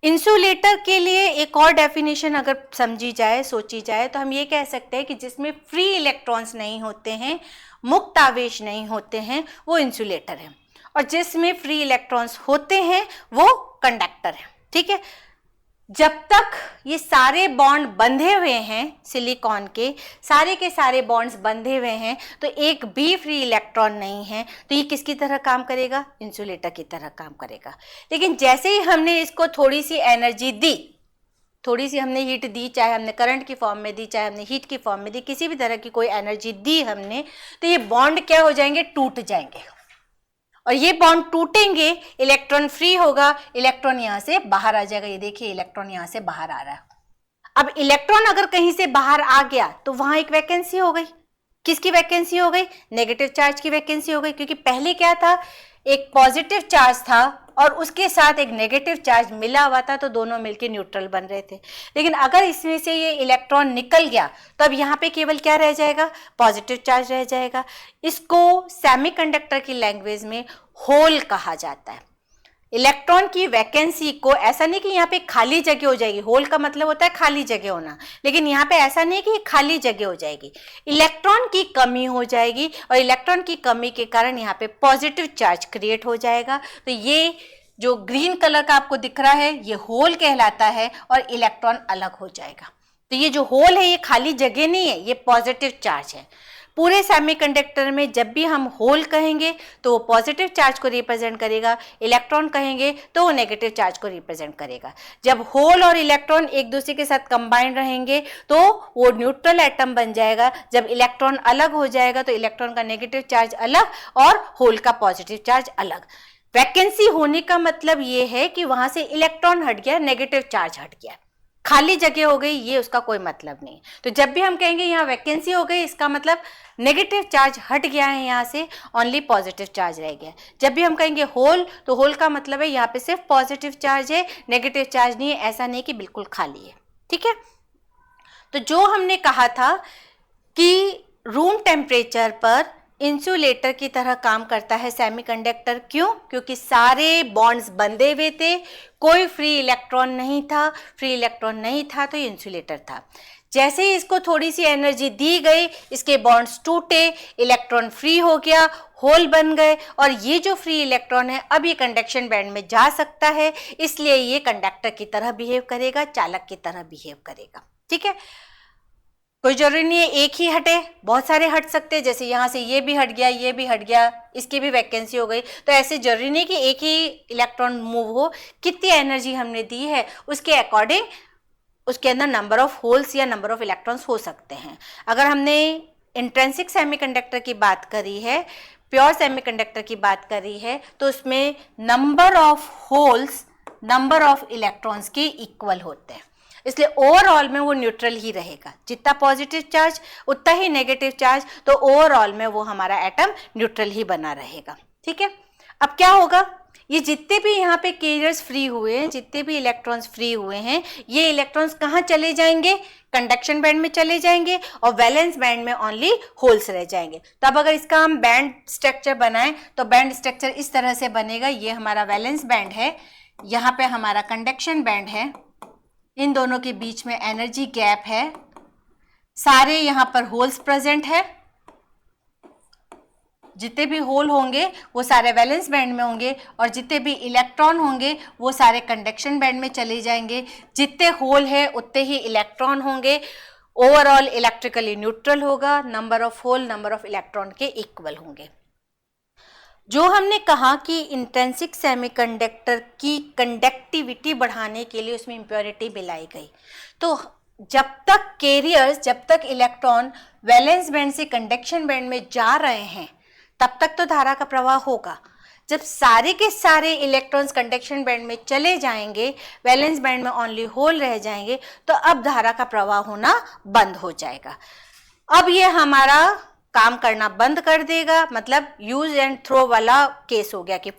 इंसुलेटर के लिए एक और डेफिनेशन अगर समझी जाए, सोची जाए, तो हम ये कह सकते हैं कि जिसमें फ्री इलेक्ट्रॉन्स नहीं होते हैं, मुक्त आवेश नहीं होते हैं, वो इंसुलेटर है, और जिसमें फ्री इलेक्ट्रॉन्स होते हैं वो कंडक्टर है। ठीक है, जब तक ये सारे बॉन्ड बंधे हुए हैं, सिलिकॉन के सारे बॉन्ड्स बंधे हुए हैं, तो एक भी फ्री इलेक्ट्रॉन नहीं है, तो ये किसकी तरह काम करेगा, इंसुलेटर की तरह काम करेगा। लेकिन जैसे ही हमने इसको थोड़ी सी एनर्जी दी, थोड़ी सी हमने हीट दी, चाहे हमने करंट की फॉर्म में दी, चाहे हमने हीट की फॉर्म में दी, किसी भी तरह की कोई एनर्जी दी हमने, तो ये बॉन्ड क्या हो जाएंगे, टूट जाएंगे, और ये बॉन्ड टूटेंगे, इलेक्ट्रॉन फ्री होगा, इलेक्ट्रॉन यहां से बाहर आ जाएगा। ये देखिए इलेक्ट्रॉन यहां से बाहर आ रहा है। अब इलेक्ट्रॉन अगर कहीं से बाहर आ गया तो वहां एक वैकेंसी हो गई। किसकी वैकेंसी हो गई, नेगेटिव चार्ज की वैकेंसी हो गई, क्योंकि पहले क्या था, एक पॉजिटिव चार्ज था और उसके साथ एक नेगेटिव चार्ज मिला हुआ था, तो दोनों मिलकर न्यूट्रल बन रहे थे। लेकिन अगर इसमें से ये इलेक्ट्रॉन निकल गया तो अब यहाँ पे केवल क्या रह जाएगा, पॉजिटिव चार्ज रह जाएगा। इसको सेमीकंडक्टर की लैंग्वेज में होल कहा जाता है। इलेक्ट्रॉन की वैकेंसी को, ऐसा नहीं कि यहाँ पे खाली जगह हो जाएगी, होल का मतलब होता है खाली जगह होना, लेकिन यहाँ पे ऐसा नहीं कि खाली जगह हो जाएगी, इलेक्ट्रॉन की कमी हो जाएगी और इलेक्ट्रॉन की कमी के कारण यहाँ पे पॉजिटिव चार्ज क्रिएट हो जाएगा। तो ये जो ग्रीन कलर का आपको दिख रहा है ये होल कहलाता है और इलेक्ट्रॉन अलग हो जाएगा। तो ये जो होल है ये खाली जगह नहीं है, ये पॉजिटिव चार्ज है। पूरे सेमीकंडक्टर में जब भी हम होल कहेंगे तो वो पॉजिटिव चार्ज को रिप्रेजेंट करेगा, इलेक्ट्रॉन कहेंगे तो वो नेगेटिव चार्ज को रिप्रेजेंट करेगा। जब होल और इलेक्ट्रॉन एक दूसरे के साथ कंबाइंड रहेंगे तो वो न्यूट्रल एटम बन जाएगा। जब इलेक्ट्रॉन अलग हो जाएगा तो इलेक्ट्रॉन का नेगेटिव चार्ज अलग और होल का पॉजिटिव चार्ज अलग। वैकेंसी होने का मतलब ये है कि वहां से इलेक्ट्रॉन हट गया, नेगेटिव चार्ज हट गया, खाली जगह हो गई, ये उसका कोई मतलब नहीं। तो जब भी हम कहेंगे यहाँ वैकेंसी हो गई, इसका मतलब नेगेटिव चार्ज हट गया है, यहाँ से ओनली पॉजिटिव चार्ज रह गया। जब भी हम कहेंगे होल, तो होल का मतलब है यहाँ पे सिर्फ पॉजिटिव चार्ज है, नेगेटिव चार्ज नहीं है। ऐसा नहीं कि बिल्कुल खाली है, ठीक है। तो जो हमने कहा था कि रूम टेम्परेचर पर इंसुलेटर की तरह काम करता है सेमीकंडक्टर, क्यों? क्योंकि सारे बॉन्ड्स बंधे हुए थे, कोई फ्री इलेक्ट्रॉन नहीं था। फ्री इलेक्ट्रॉन नहीं था तो ये इंसुलेटर था। जैसे ही इसको थोड़ी सी एनर्जी दी गई, इसके बॉन्ड्स टूटे, इलेक्ट्रॉन फ्री हो गया, होल बन गए और ये जो फ्री इलेक्ट्रॉन है अब ये कंडक्शन बैंड में जा सकता है, इसलिए ये कंडक्टर की तरह बिहेव करेगा, चालक की तरह बिहेव करेगा, ठीक है। कोई जरूरी नहीं है एक ही हटे, बहुत सारे हट सकते हैं। जैसे यहाँ से ये भी हट गया, ये भी हट गया, इसकी भी वैकेंसी हो गई, तो ऐसे जरूरी नहीं कि एक ही इलेक्ट्रॉन मूव हो। कितनी एनर्जी हमने दी है उसके अकॉर्डिंग उसके अंदर नंबर ऑफ होल्स या नंबर ऑफ इलेक्ट्रॉन्स हो सकते हैं। अगर हमने इंट्रिंसिक सेमीकंडक्टर की बात करी है, प्योर सेमीकंडक्टर की बात करी है, तो उसमें number of holes number of electrons के इक्वल होते हैं, इसलिए ओवरऑल में वो न्यूट्रल ही रहेगा। जितना पॉजिटिव चार्ज उतना ही नेगेटिव चार्ज, तो ओवरऑल में वो हमारा एटम न्यूट्रल ही बना रहेगा, ठीक है। अब क्या होगा, ये जितने भी यहाँ पे कैरियर्स फ्री हुए हैं, जितने भी इलेक्ट्रॉन्स फ्री हुए हैं, ये इलेक्ट्रॉन्स कहाँ चले जाएंगे? कंडक्शन बैंड में चले जाएंगे और वैलेंस बैंड में ओनली होल्स रह जाएंगे। तो अब अगर इसका हम बैंड स्ट्रक्चर बनाएं तो बैंड स्ट्रक्चर इस तरह से बनेगा। ये हमारा वैलेंस बैंड है, यहाँ पे हमारा कंडक्शन बैंड है, इन दोनों के बीच में एनर्जी गैप है, सारे यहाँ पर होल्स प्रेजेंट है। जितने भी होल होंगे वो सारे वैलेंस बैंड में होंगे और जितने भी इलेक्ट्रॉन होंगे वो सारे कंडक्शन बैंड में चले जाएंगे। जितने होल है उतने ही इलेक्ट्रॉन होंगे, ओवरऑल इलेक्ट्रिकली न्यूट्रल होगा, number of hole number of electron के इक्वल होंगे। जो हमने कहा कि इंट्रिंसिक सेमीकंडक्टर की कंडक्टिविटी बढ़ाने के लिए उसमें इम्प्योरिटी मिलाई गई, तो जब तक कैरियर्स, जब तक इलेक्ट्रॉन वैलेंस बैंड से कंडक्शन बैंड में जा रहे हैं तब तक तो धारा का प्रवाह होगा। जब सारे के सारे इलेक्ट्रॉन्स कंडक्शन बैंड में चले जाएंगे, वैलेंस बैंड में ओनली होल रह जाएंगे, तो अब धारा का प्रवाह होना बंद हो जाएगा। अब ये हमारा काम करना बंद कर देगा, मतलब यूज एंड थ्रो वाला केस हो गया कि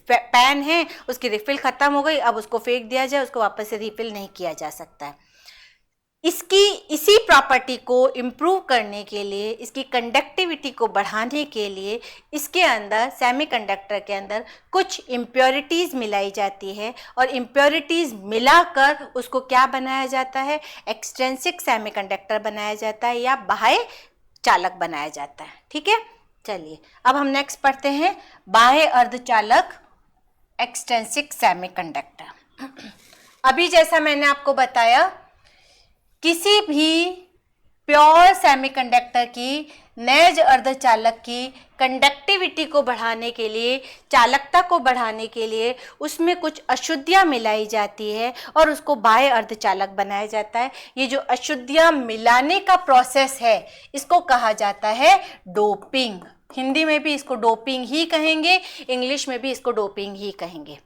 पैन है उसकी रिफिल खत्म हो गई, अब उसको फेंक दिया जाए, उसको वापस से रिफिल नहीं किया जा सकता है। इसी प्रॉपर्टी को इम्प्रूव करने के लिए, इसकी कंडक्टिविटी को बढ़ाने के लिए इसके अंदर, सेमीकंडक्टर के अंदर कुछ इम्प्योरिटीज़ मिलाई जाती है और इम्प्योरिटीज़ मिलाकर उसको क्या बनाया जाता है? एक्सट्रिंसिक सेमीकंडक्टर बनाया जाता है या बाह्य चालक बनाया जाता है, ठीक है। चलिए अब हम नेक्स्ट पढ़ते हैं बाह्य अर्धचालक एक्सट्रिंसिक सेमीकंडक्टर। अभी जैसा मैंने आपको बताया, किसी भी प्योर सेमीकंडक्टर की, नैज अर्धचालक की कंडक्टिविटी को बढ़ाने के लिए, चालकता को बढ़ाने के लिए उसमें कुछ अशुद्धियाँ मिलाई जाती है और उसको बाह्य अर्धचालक बनाया जाता है। ये जो अशुद्धियाँ मिलाने का प्रोसेस है इसको कहा जाता है डोपिंग। हिंदी में भी इसको डोपिंग ही कहेंगे, इंग्लिश में भी इसको डोपिंग ही कहेंगे।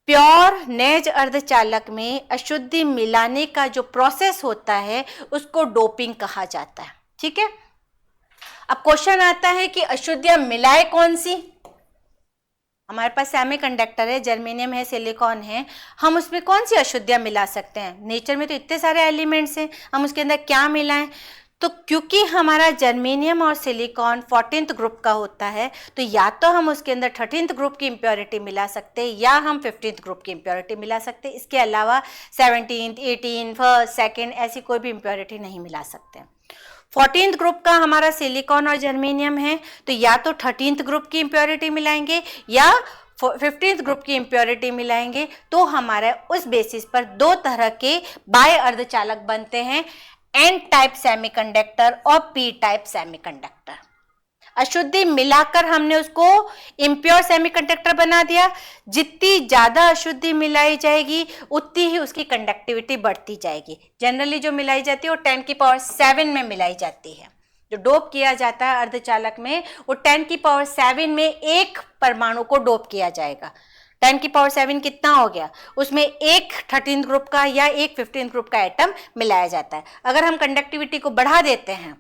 प्योर नैज अर्धचालक में अशुद्धि मिलाने का जो प्रोसेस होता है उसको डोपिंग कहा जाता है, ठीक है। अब क्वेश्चन आता है कि अशुद्धियां मिलाए कौन सी? हमारे पास सेमीकंडक्टर है, जर्मेनियम है, सिलिकॉन है, हम उसमें कौन सी अशुद्धियां मिला सकते हैं? नेचर में तो इतने सारे एलिमेंट्स हैं, हम उसके अंदर क्या मिलाएं? तो क्योंकि हमारा जर्मेनियम और सिलिकॉन 14th ग्रुप का होता है, तो या तो हम उसके अंदर 13th ग्रुप की इम्प्योरिटी मिला सकते हैं या हम 15th ग्रुप की इम्प्योरिटी मिला सकते हैं। इसके अलावा 17th, 18th, 1st, 2nd ऐसी कोई भी इम्प्योरिटी नहीं मिला सकते। 14th ग्रुप का हमारा सिलिकॉन और जर्मेनियम है, तो या तो 13th ग्रुप की इम्प्योरिटी मिलाएंगे या 15th ग्रुप की इम्प्योरिटी मिलाएंगे। तो हमारे उस बेसिस पर दो तरह के बाह्य अर्धचालक बनते हैं, एन टाइप सेमीकंडक्टर और पी टाइप सेमीकंडक्टर। अशुद्धि मिलाकर हमने उसको इम्प्योर सेमीकंडक्टर बना दिया। जितनी ज्यादा अशुद्धि मिलाई जाएगी उतनी ही उसकी कंडक्टिविटी बढ़ती जाएगी। जनरली जो मिलाई जाती है वो 10⁻7 में मिलाई जाती है। जो डोप किया जाता है अर्धचालक में वो 10⁻7 में एक परमाणु को डोप किया जाएगा। 10⁻7 कितना हो गया, उसमें एक 13th ग्रुप का या एक 15th ग्रुप का एटम मिलाया जाता है। अगर हम कंडक्टिविटी को बढ़ा देते हैं,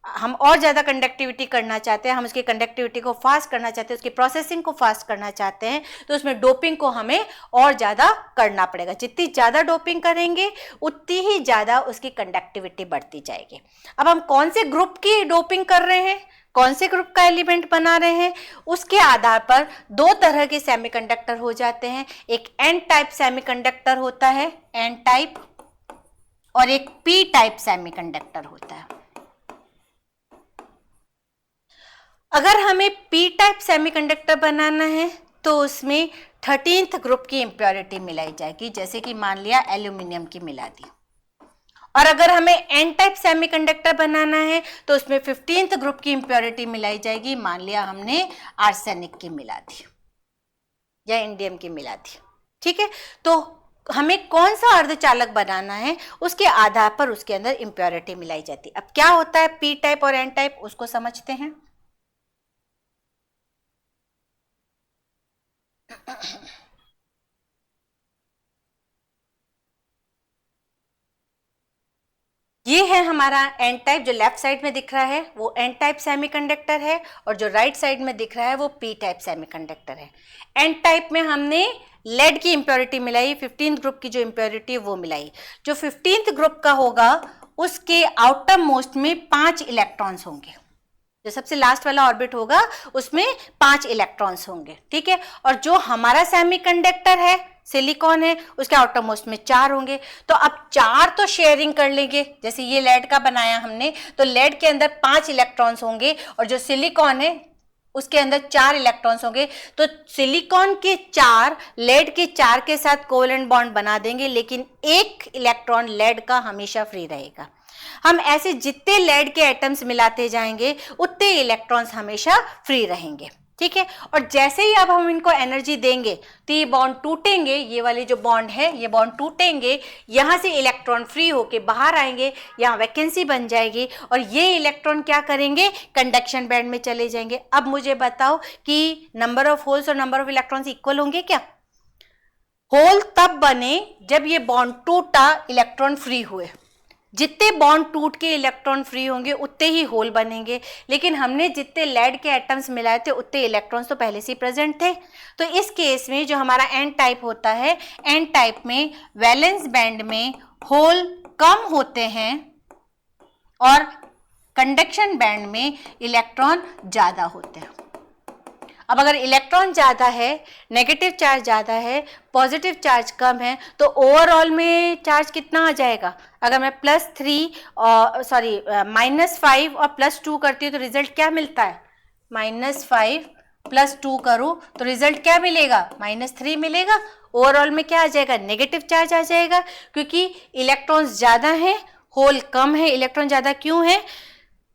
हम और ज़्यादा कंडक्टिविटी करना चाहते हैं, हम उसकी कंडक्टिविटी को फास्ट करना चाहते हैं, उसकी प्रोसेसिंग को फास्ट करना चाहते हैं, तो उसमें डोपिंग को हमें और ज़्यादा करना पड़ेगा। जितनी ज़्यादा डोपिंग करेंगे उतनी ही ज़्यादा उसकी कंडक्टिविटी बढ़ती जाएगी। अब हम कौन से ग्रुप की डोपिंग कर रहे हैं, कौन से ग्रुप का एलिमेंट बना रहे हैं, उसके आधार पर दो तरह के सेमीकंडक्टर हो जाते हैं। एक एन टाइप सेमीकंडक्टर होता है, एन टाइप, और एक पी टाइप सेमीकंडक्टर होता है। अगर हमें पी टाइप सेमीकंडक्टर बनाना है तो उसमें 13th ग्रुप की इम्प्योरिटी मिलाई जाएगी, जैसे कि मान लिया एल्यूमिनियम की मिला दी। और अगर हमें एन टाइप सेमीकंडक्टर बनाना है तो उसमें 15th ग्रुप की इम्प्योरिटी मिलाई जाएगी, मान लिया हमने आर्सेनिक की मिला दी या इंडियम की मिला दी। ठीक है, तो हमें कौन सा अर्धचालक बनाना है उसके आधार पर उसके अंदर इम्प्योरिटी मिलाई जाती है। अब क्या होता है पी टाइप और एन टाइप, उसको समझते हैं। ये है हमारा एन टाइप, जो लेफ्ट साइड में दिख रहा है वो एन टाइप सेमीकंडक्टर है, और जो राइट साइड में दिख रहा है वो पी टाइप सेमीकंडक्टर है। एन टाइप में हमने लेड की इम्प्योरिटी मिलाई, 15th ग्रुप की जो इम्प्योरिटी वो मिलाई। जो 15th ग्रुप का होगा उसके आउटर मोस्ट में 5 इलेक्ट्रॉन्स होंगे। जो सबसे लास्ट वाला ऑर्बिट होगा उसमें 5 इलेक्ट्रॉन्स होंगे। ठीक है, और जो हमारा सेमीकंडक्टर है सिलिकॉन है, उसके आउटर मोस्ट में 4 होंगे। तो अब 4 तो शेयरिंग कर लेंगे, जैसे ये लेड का बनाया हमने, तो लेड के अंदर 5 इलेक्ट्रॉन्स होंगे और जो सिलिकॉन है उसके अंदर 4 इलेक्ट्रॉन्स होंगे। तो सिलिकॉन के 4 लेड के 4 के साथ कोवेलेंट बॉन्ड बना देंगे, लेकिन एक इलेक्ट्रॉन लेड का हमेशा फ्री रहेगा। हम ऐसे जितने लेड के एटम्स मिलाते जाएंगे उतने इलेक्ट्रॉन्स हमेशा फ्री रहेंगे। ठीक है, और जैसे ही अब हम इनको एनर्जी देंगे तो ये बॉन्ड टूटेंगे, ये वाले जो बॉन्ड है ये बॉन्ड टूटेंगे, यहाँ से इलेक्ट्रॉन फ्री होके बाहर आएंगे, यहाँ वैकेंसी बन जाएगी और ये इलेक्ट्रॉन क्या करेंगे, कंडक्शन बैंड में चले जाएंगे। अब मुझे बताओ कि नंबर ऑफ होल्स और नंबर ऑफ इलेक्ट्रॉन्स इक्वल होंगे क्या? होल तब बने जब ये बॉन्ड टूटा, इलेक्ट्रॉन फ्री हुए। जितने बॉन्ड टूट के इलेक्ट्रॉन फ्री होंगे उतने ही होल बनेंगे, लेकिन हमने जितने लेड के एटम्स मिलाए थे उतने इलेक्ट्रॉन्स तो पहले से ही प्रेजेंट थे। तो इस केस में जो हमारा एन टाइप होता है, एन टाइप में वैलेंस बैंड में होल कम होते हैं और कंडक्शन बैंड में इलेक्ट्रॉन ज़्यादा होते हैं। अब अगर इलेक्ट्रॉन ज़्यादा है, नेगेटिव चार्ज ज़्यादा है, पॉजिटिव चार्ज कम है, तो ओवरऑल में चार्ज कितना आ जाएगा? अगर मैं -5 और +2 करती हूँ तो रिजल्ट क्या मिलता है? -5 + 2 करूँ तो रिजल्ट क्या मिलेगा? -3 मिलेगा। ओवरऑल में क्या आ जाएगा? नेगेटिव चार्ज आ जाएगा, क्योंकि इलेक्ट्रॉन्स ज़्यादा हैं, होल कम है। इलेक्ट्रॉन ज़्यादा क्यों है?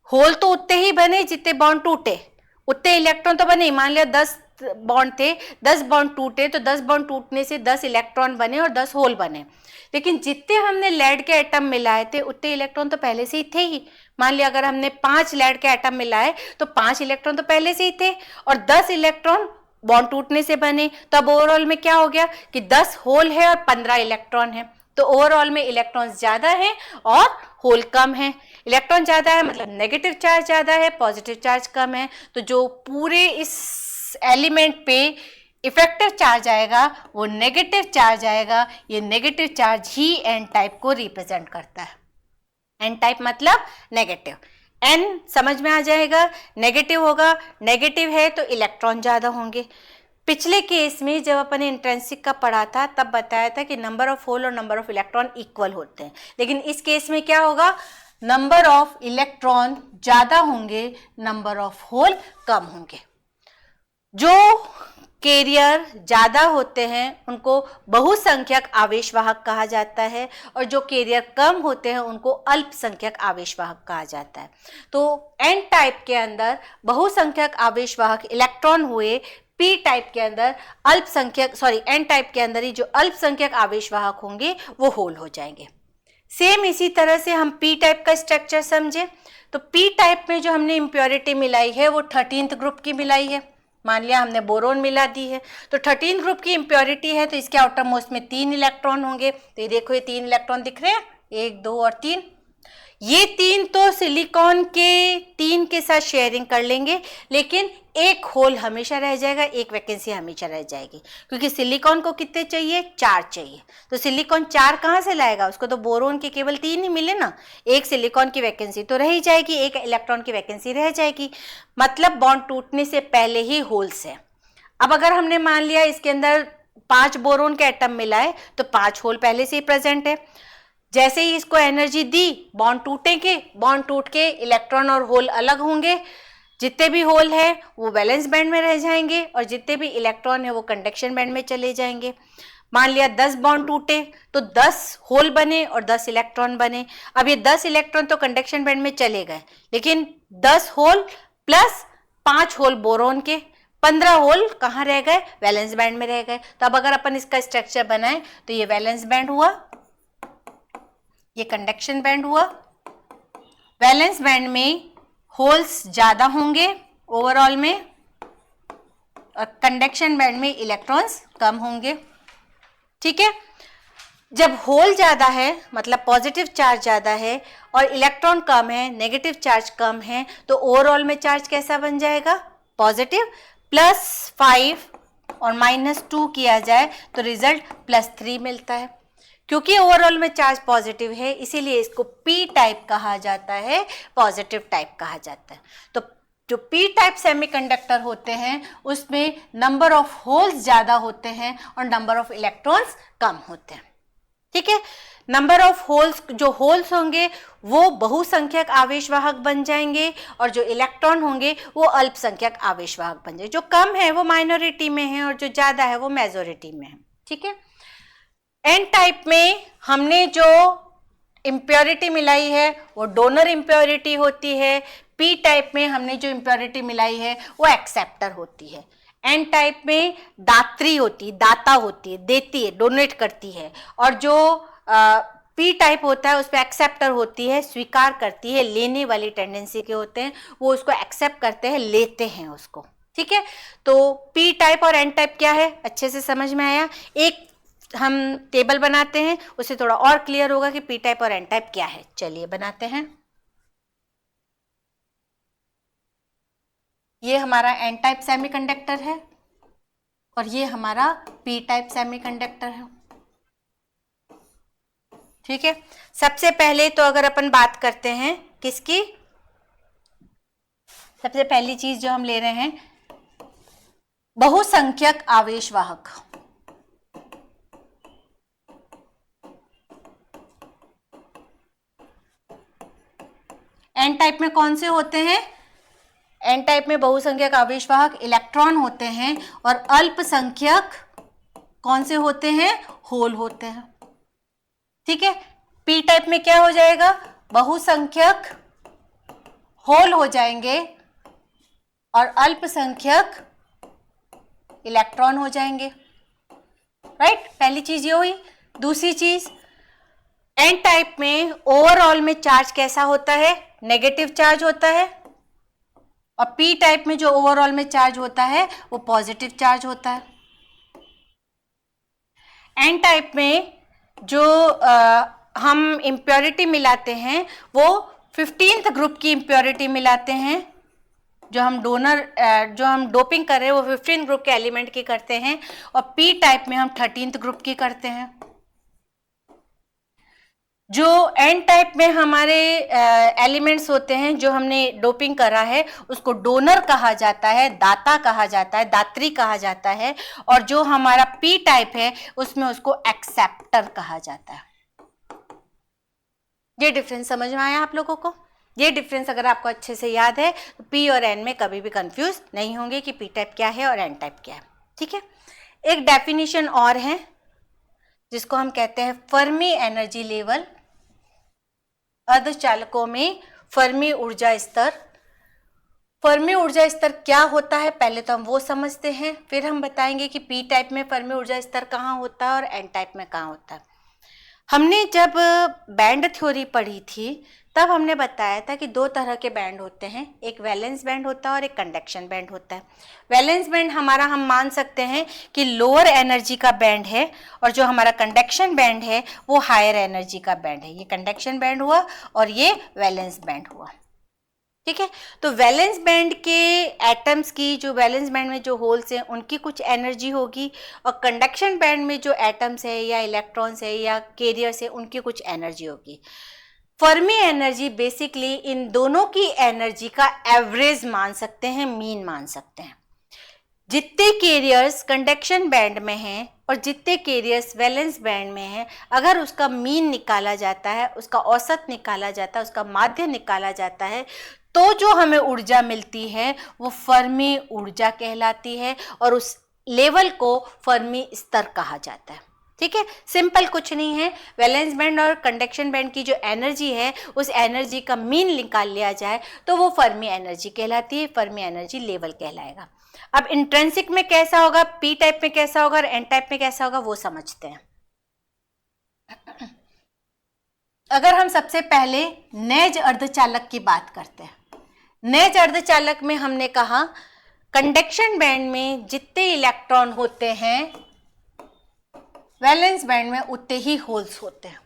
होल तो उतने ही बने जितने बॉन्ड टूटे, उतने इलेक्ट्रॉन तो बने। मान लिया 10 बॉन्ड थे, 10 बॉन्ड टूटे तो 10 बॉन्ड टूटने से 10 इलेक्ट्रॉन बने और 10 होल बने। लेकिन जितने हमने लेड के एटम मिलाए थे उतने इलेक्ट्रॉन तो पहले से ही थे ही। मान लिया अगर हमने 5 लेड के एटम मिलाए तो 5 इलेक्ट्रॉन तो पहले से ही थे और 10 इलेक्ट्रॉन बॉन्ड टूटने से बने। तब ओवरऑल में क्या हो गया कि 10 होल है और 15 इलेक्ट्रॉन है। तो ओवरऑल में इलेक्ट्रॉन ज्यादा है और होल कम है। इलेक्ट्रॉन ज्यादा है मतलब नेगेटिव चार्ज ज्यादा है, पॉजिटिव चार्ज कम है। तो जो पूरे इस एलिमेंट पे इफेक्टिव चार्ज आएगा वो नेगेटिव चार्ज आएगा। ये नेगेटिव चार्ज ही एन टाइप को रिप्रेजेंट करता है। एन टाइप मतलब नेगेटिव, एन समझ में आ जाएगा, नेगेटिव होगा, नेगेटिव है तो इलेक्ट्रॉन ज़्यादा होंगे। पिछले केस में जब अपन ने इंट्रिंसिक का पढ़ा था तब बताया था कि नंबर ऑफ होल और नंबर ऑफ इलेक्ट्रॉन इक्वल होते हैं, लेकिन इस केस में क्या होगा, नंबर ऑफ इलेक्ट्रॉन ज़्यादा होंगे, नंबर ऑफ होल कम होंगे। जो कैरियर ज़्यादा होते हैं उनको बहुसंख्यक आवेशवाहक कहा जाता है, और जो कैरियर कम होते हैं उनको अल्पसंख्यक आवेशवाहक कहा जाता है। तो एन टाइप के अंदर बहुसंख्यक आवेशवाहक इलेक्ट्रॉन हुए, पी टाइप के अंदर एन टाइप के अंदर ही जो अल्पसंख्यक आवेशवाहक होंगे वो होल हो जाएंगे। सेम इसी तरह से हम पी टाइप का स्ट्रक्चर समझे, तो पी टाइप में जो हमने इम्प्योरिटी मिलाई है वो 13th ग्रुप की मिलाई है। मान लिया हमने बोरोन मिला दी है, तो 13 ग्रुप की इम्प्योरिटी है, तो इसके आउटर मोस्ट में 3 इलेक्ट्रॉन होंगे। तो ये देखो, ये 3 इलेक्ट्रॉन दिख रहे हैं, 1 2 और 3। ये 3 तो सिलिकॉन के 3 के साथ शेयरिंग कर लेंगे, लेकिन एक होल हमेशा रह जाएगा, एक वैकेंसी हमेशा रह जाएगी, क्योंकि सिलिकॉन को कितने चाहिए, 4 चाहिए। तो सिलिकॉन 4 कहाँ से लाएगा, उसको तो बोरोन के केवल 3 ही मिले ना, एक सिलिकॉन की वैकेंसी तो रह ही जाएगी, एक इलेक्ट्रॉन की वैकेंसी रह जाएगी, मतलब बॉन्ड टूटने से पहले ही होल्स है। अब अगर हमने मान लिया इसके अंदर 5 बोरोन के एटम मिलाए तो 5 होल पहले से ही प्रेजेंट है। जैसे ही इसको एनर्जी दी, बॉन्ड टूटेंगे, बॉन्ड टूट के इलेक्ट्रॉन और होल अलग होंगे, जितने भी होल है वो वैलेंस बैंड में रह जाएंगे और जितने भी इलेक्ट्रॉन है वो कंडक्शन बैंड में चले जाएंगे। मान लिया 10 बॉन्ड टूटे तो 10 होल बने और 10 इलेक्ट्रॉन बने। अब ये 10 इलेक्ट्रॉन तो कंडक्शन बैंड में चले गए, लेकिन 10 होल प्लस 5 होल बोरोन के, 15 होल कहाँ रह गए, वैलेंस बैंड में रह गए। तो अब अगर अपन इसका स्ट्रक्चर बनाए तो ये वैलेंस बैंड हुआ, ये कंडक्शन बैंड हुआ। वैलेंस बैंड में होल्स ज्यादा होंगे ओवरऑल में, और कंडक्शन बैंड में इलेक्ट्रॉन्स कम होंगे। ठीक है, जब होल ज्यादा है मतलब पॉजिटिव चार्ज ज्यादा है और इलेक्ट्रॉन कम है, नेगेटिव चार्ज कम है, तो ओवरऑल में चार्ज कैसा बन जाएगा, पॉजिटिव। +5 और -2 किया जाए तो रिजल्ट +3 मिलता है। क्योंकि ओवरऑल में चार्ज पॉजिटिव है इसीलिए इसको पी टाइप कहा जाता है, पॉजिटिव टाइप कहा जाता है। तो जो पी टाइप सेमीकंडक्टर होते हैं उसमें नंबर ऑफ होल्स ज्यादा होते हैं और नंबर ऑफ इलेक्ट्रॉन्स कम होते हैं। ठीक है, नंबर ऑफ होल्स, जो होल्स होंगे वो बहुसंख्यक आवेशवाहक बन जाएंगे और जो इलेक्ट्रॉन होंगे वो अल्पसंख्यक आवेशवाहक बन जाएंगे। जो कम है वो माइनॉरिटी में है और जो ज्यादा है वो मेजॉरिटी में है। ठीक है, एन टाइप में हमने जो इम्प्योरिटी मिलाई है वो डोनर इम्प्योरिटी होती है। पी टाइप में हमने जो इम्प्योरिटी मिलाई है वो एक्सेप्टर होती है। एन टाइप में दात्री होती है, दाता होती है, देती है, डोनेट करती है, और जो पी टाइप होता है उस पर एक्सेप्टर होती है, स्वीकार करती है, लेने वाली टेंडेंसी के होते हैं, वो उसको एक्सेप्ट करते हैं, लेते हैं उसको। ठीक है, तो पी टाइप और एन टाइप क्या है अच्छे से समझ में आया। एक हम टेबल बनाते हैं, उससे थोड़ा और क्लियर होगा कि पी टाइप और एन टाइप क्या है। चलिए बनाते हैं। ये हमारा एन टाइप सेमीकंडक्टर है और ये हमारा पी टाइप सेमीकंडक्टर है। ठीक है, सबसे पहले तो अगर अपन बात करते हैं किसकी, सबसे पहली चीज जो हम ले रहे हैं बहुसंख्यक आवेशवाहक। एन टाइप में कौन से होते हैं, एन टाइप में बहुसंख्यक आवेशवाहक इलेक्ट्रॉन होते हैं और अल्पसंख्यक कौन से होते हैं, होल होते हैं। ठीक है, पी टाइप में क्या हो जाएगा, बहुसंख्यक होल हो जाएंगे और अल्पसंख्यक इलेक्ट्रॉन हो जाएंगे। राइट, पहली चीज ये हुई। दूसरी चीज, एन टाइप में ओवरऑल में चार्ज कैसा होता है, नेगेटिव चार्ज होता है, और पी टाइप में जो ओवरऑल में चार्ज होता है वो पॉजिटिव चार्ज होता है। एन टाइप में जो हम इम्प्योरिटी मिलाते हैं वो 15th ग्रुप की इम्प्योरिटी मिलाते हैं। जो हम डोपिंग कर रहे हैं वो 15 ग्रुप के एलिमेंट की करते हैं, और पी टाइप में हम 13th ग्रुप की करते हैं। जो एन टाइप में हमारे एलिमेंट्स होते हैं, जो हमने डोपिंग करा है, उसको डोनर कहा जाता है, दाता कहा जाता है, दात्री कहा जाता है। और जो हमारा पी टाइप है उसमें उसको एक्सेप्टर कहा जाता है। ये डिफरेंस समझ में आया आप लोगों को? ये डिफरेंस अगर आपको अच्छे से याद है तो पी और एन में कभी भी कंफ्यूज नहीं होंगे कि पी टाइप क्या है और एन टाइप क्या है। ठीक है, एक डेफिनेशन और है जिसको हम कहते हैं फर्मी एनर्जी लेवल। अर्धचालकों में फर्मी ऊर्जा स्तर। फर्मी ऊर्जा स्तर क्या होता है पहले तो हम वो समझते हैं, फिर हम बताएंगे कि पी टाइप में फर्मी ऊर्जा स्तर कहाँ होता है और एन टाइप में कहाँ होता है। हमने जब बैंड थ्योरी पढ़ी थी तब हमने बताया था कि दो तरह के बैंड होते हैं, एक वैलेंस बैंड होता है और एक कंडक्शन बैंड होता है। वैलेंस बैंड हमारा हम मान सकते हैं कि लोअर एनर्जी का बैंड है, और जो हमारा कंडक्शन बैंड है वो हायर एनर्जी का बैंड है। ये कंडक्शन बैंड हुआ और ये वैलेंस बैंड हुआ। ठीक है, तो वैलेंस बैंड के एटम्स की, जो वैलेंस बैंड में जो होल्स हैं उनकी कुछ एनर्जी होगी, और कंडक्शन बैंड में जो एटम्स है या इलेक्ट्रॉन्स है या कैरियर्स है उनकी कुछ एनर्जी होगी। फर्मी एनर्जी बेसिकली इन दोनों की एनर्जी का एवरेज मान सकते हैं, मीन मान सकते हैं। जितने कैरियर्स कंडक्शन बैंड में हैं और जितने कैरियर्स वैलेंस बैंड में हैं, अगर उसका मीन निकाला जाता है, उसका औसत निकाला जाता है, उसका माध्य निकाला जाता है, तो जो हमें ऊर्जा मिलती है वो फर्मी ऊर्जा कहलाती है, और उस लेवल को फर्मी स्तर कहा जाता है। ठीक है, सिंपल कुछ नहीं है। वैलेंस बैंड और कंडक्शन बैंड की जो एनर्जी है उस एनर्जी का मीन निकाल लिया जाए तो वो फर्मी एनर्जी कहलाती है, फर्मी एनर्जी लेवल कहलाएगा। अब इंट्रिंसिक में कैसा होगा, पी टाइप में कैसा होगा और एन टाइप में कैसा होगा वो समझते हैं। अगर हम सबसे पहले नेज अर्धचालक की बात करते हैं, नेज अर्धचालक में हमने कहा कंडक्शन बैंड में जितने इलेक्ट्रॉन होते हैं वैलेंस बैंड में उतने ही होल्स होते हैं।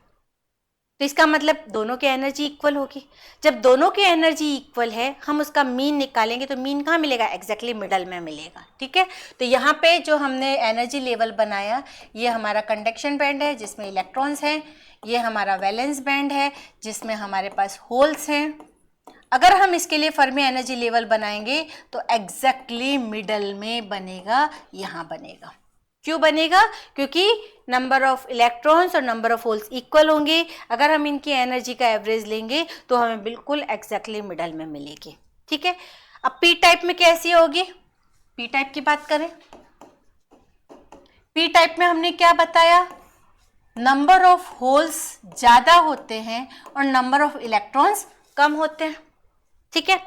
तो इसका मतलब दोनों की एनर्जी इक्वल होगी। जब दोनों की एनर्जी इक्वल है, हम उसका मीन निकालेंगे तो मीन कहाँ मिलेगा? एग्जैक्टली मिडल में मिलेगा। ठीक है, तो यहाँ पे जो हमने एनर्जी लेवल बनाया, ये हमारा कंडक्शन बैंड है जिसमें इलेक्ट्रॉन्स हैं, ये हमारा वैलेंस बैंड है जिसमें हमारे पास होल्स हैं। अगर हम इसके लिए फर्मी एनर्जी लेवल बनाएंगे तो एग्जैक्टली मिडल में बनेगा, यहाँ बनेगा। क्यों बनेगा? क्योंकि नंबर ऑफ इलेक्ट्रॉन्स और नंबर ऑफ होल्स इक्वल होंगे। अगर हम इनकी एनर्जी का एवरेज लेंगे तो हमें बिल्कुल एग्जैक्टली मिडल में मिलेगी। ठीक है, अब पी टाइप में कैसी होगी? पी टाइप की बात करें, पी टाइप में हमने क्या बताया? नंबर ऑफ होल्स ज्यादा होते हैं और नंबर ऑफ इलेक्ट्रॉन्स कम होते हैं। ठीक है,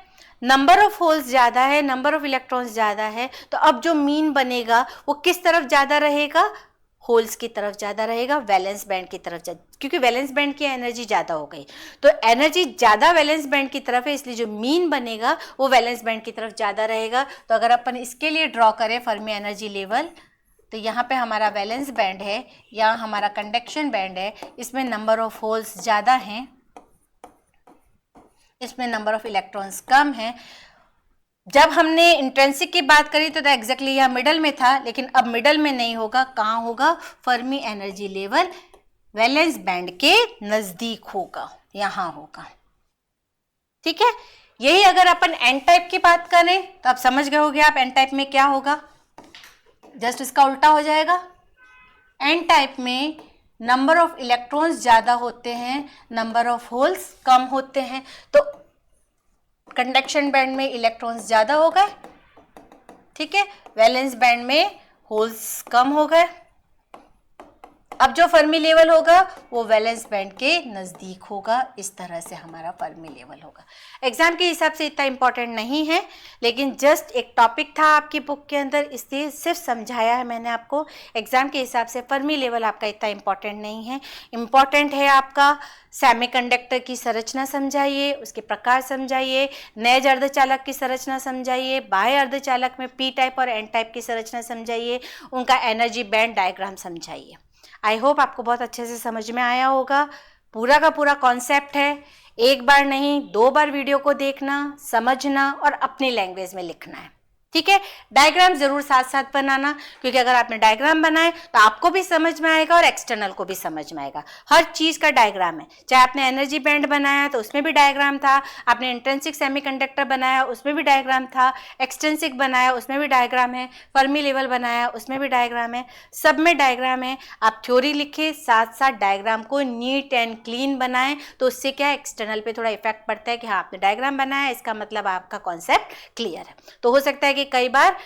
नंबर ऑफ होल्स ज़्यादा है, नंबर ऑफ इलेक्ट्रॉन्स ज़्यादा है, तो अब जो मीन बनेगा वो किस तरफ ज़्यादा रहेगा? होल्स की तरफ ज़्यादा रहेगा, वैलेंस बैंड की तरफ ज़्यादा, क्योंकि वैलेंस बैंड की एनर्जी ज़्यादा हो गई, तो एनर्जी ज़्यादा वैलेंस बैंड की तरफ है, इसलिए जो मीन बनेगा वो वैलेंस बैंड की तरफ ज़्यादा रहेगा। तो अगर अपन इसके लिए ड्रॉ करें फर्मी एनर्जी लेवल, तो यहाँ पे हमारा वैलेंस बैंड है, यहाँ हमारा कंडक्शन बैंड है, इसमें नंबर ऑफ होल्स ज़्यादा हैं, इसमें नंबर ऑफ इलेक्ट्रॉन्स कम है। जब हमने इंट्रिंसिक की बात करी तो एग्जैक्टली यहाँ मिडल में था, लेकिन अब मिडल में नहीं होगा। कहाँ होगा? Fermi energy level valence band के नजदीक होगा, यहाँ होगा। ठीक है, यही अगर अपन एन टाइप की बात करें तो आप समझ गए होंगे आप एन टाइप में क्या होगा, जस्ट इसका उल्टा हो जाएगा। एन टाइप में नंबर ऑफ इलेक्ट्रॉन्स ज़्यादा होते हैं, नंबर ऑफ होल्स कम होते हैं, तो कंडक्शन बैंड में इलेक्ट्रॉन्स ज़्यादा हो गए, ठीक है, वैलेंस बैंड में होल्स कम हो गए। अब जो फर्मी लेवल होगा वो वैलेंस बैंड के नज़दीक होगा। इस तरह से हमारा फर्मी लेवल होगा। एग्जाम के हिसाब से इतना इम्पॉर्टेंट नहीं है, लेकिन जस्ट एक टॉपिक था आपकी बुक के अंदर, इसलिए सिर्फ समझाया है मैंने आपको। एग्जाम के हिसाब से फर्मी लेवल आपका इतना इम्पॉर्टेंट नहीं है। इम्पॉर्टेंट है आपका सेमीकंडक्टर की संरचना समझाइए, उसके प्रकार समझाइए, नेज अर्धचालक की संरचना समझाइए, बाह्य अर्धचालक में पी टाइप और एन टाइप की संरचना समझाइए, उनका एनर्जी बैंड डायग्राम समझाइए। आई होप आपको बहुत अच्छे से समझ में आया होगा। पूरा का पूरा कॉन्सेप्ट है, एक बार नहीं 2 बार वीडियो को देखना, समझना और अपनी लैंग्वेज में लिखना है। ठीक है। डायग्राम जरूर साथ साथ बनाना, क्योंकि अगर आपने डायग्राम बनाए तो आपको भी समझ में आएगा और एक्सटर्नल को भी समझ में आएगा। हर चीज का डायग्राम है, चाहे आपने एनर्जी बैंड बनाया तो उसमें भी डायग्राम था, आपने इंट्रिंसिक सेमीकंडक्टर बनाया उसमें भी डायग्राम था, एक्सट्रिंसिक बनाया उसमें भी डायग्राम है, फर्मी लेवल बनाया उसमें भी डायग्राम है, सब में डायग्राम है। आप थ्योरी लिखे साथ साथ डायग्राम को नीट एंड क्लीन बनाएं, तो उससे क्या एक्सटर्नल पे थोड़ा इफेक्ट पड़ता है कि हाँ आपने डायग्राम बनाया, इसका मतलब आपका कॉन्सेप्ट क्लियर है। तो हो सकता है कि कई बार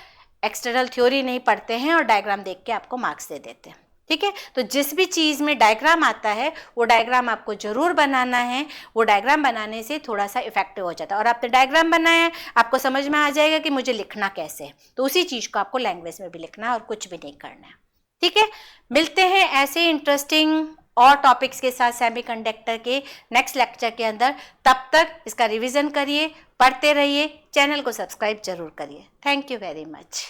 एक्सटर्नल थ्योरी नहीं पढ़ते हैं और डायग्राम देख के आपको मार्क्स दे देते हैं। ठीक है, तो जिस भी चीज़ में डायग्राम आता है वो डायग्राम आपको जरूर बनाना है। वो डायग्राम बनाने से थोड़ा सा इफेक्टिव हो जाता है, और आपने डायग्राम बनाया है आपको समझ में आ जाएगा कि मुझे लिखना कैसे है, तो उसी चीज़ को आपको लैंग्वेज में भी लिखना है और कुछ भी नहीं करना है। ठीक है, मिलते हैं ऐसे इंटरेस्टिंग और टॉपिक्स के साथ सेमीकंडक्टर के नेक्स्ट लेक्चर के अंदर। तब तक इसका रिवीजन करिए, पढ़ते रहिए, चैनल को सब्सक्राइब जरूर करिए। Thank you very much.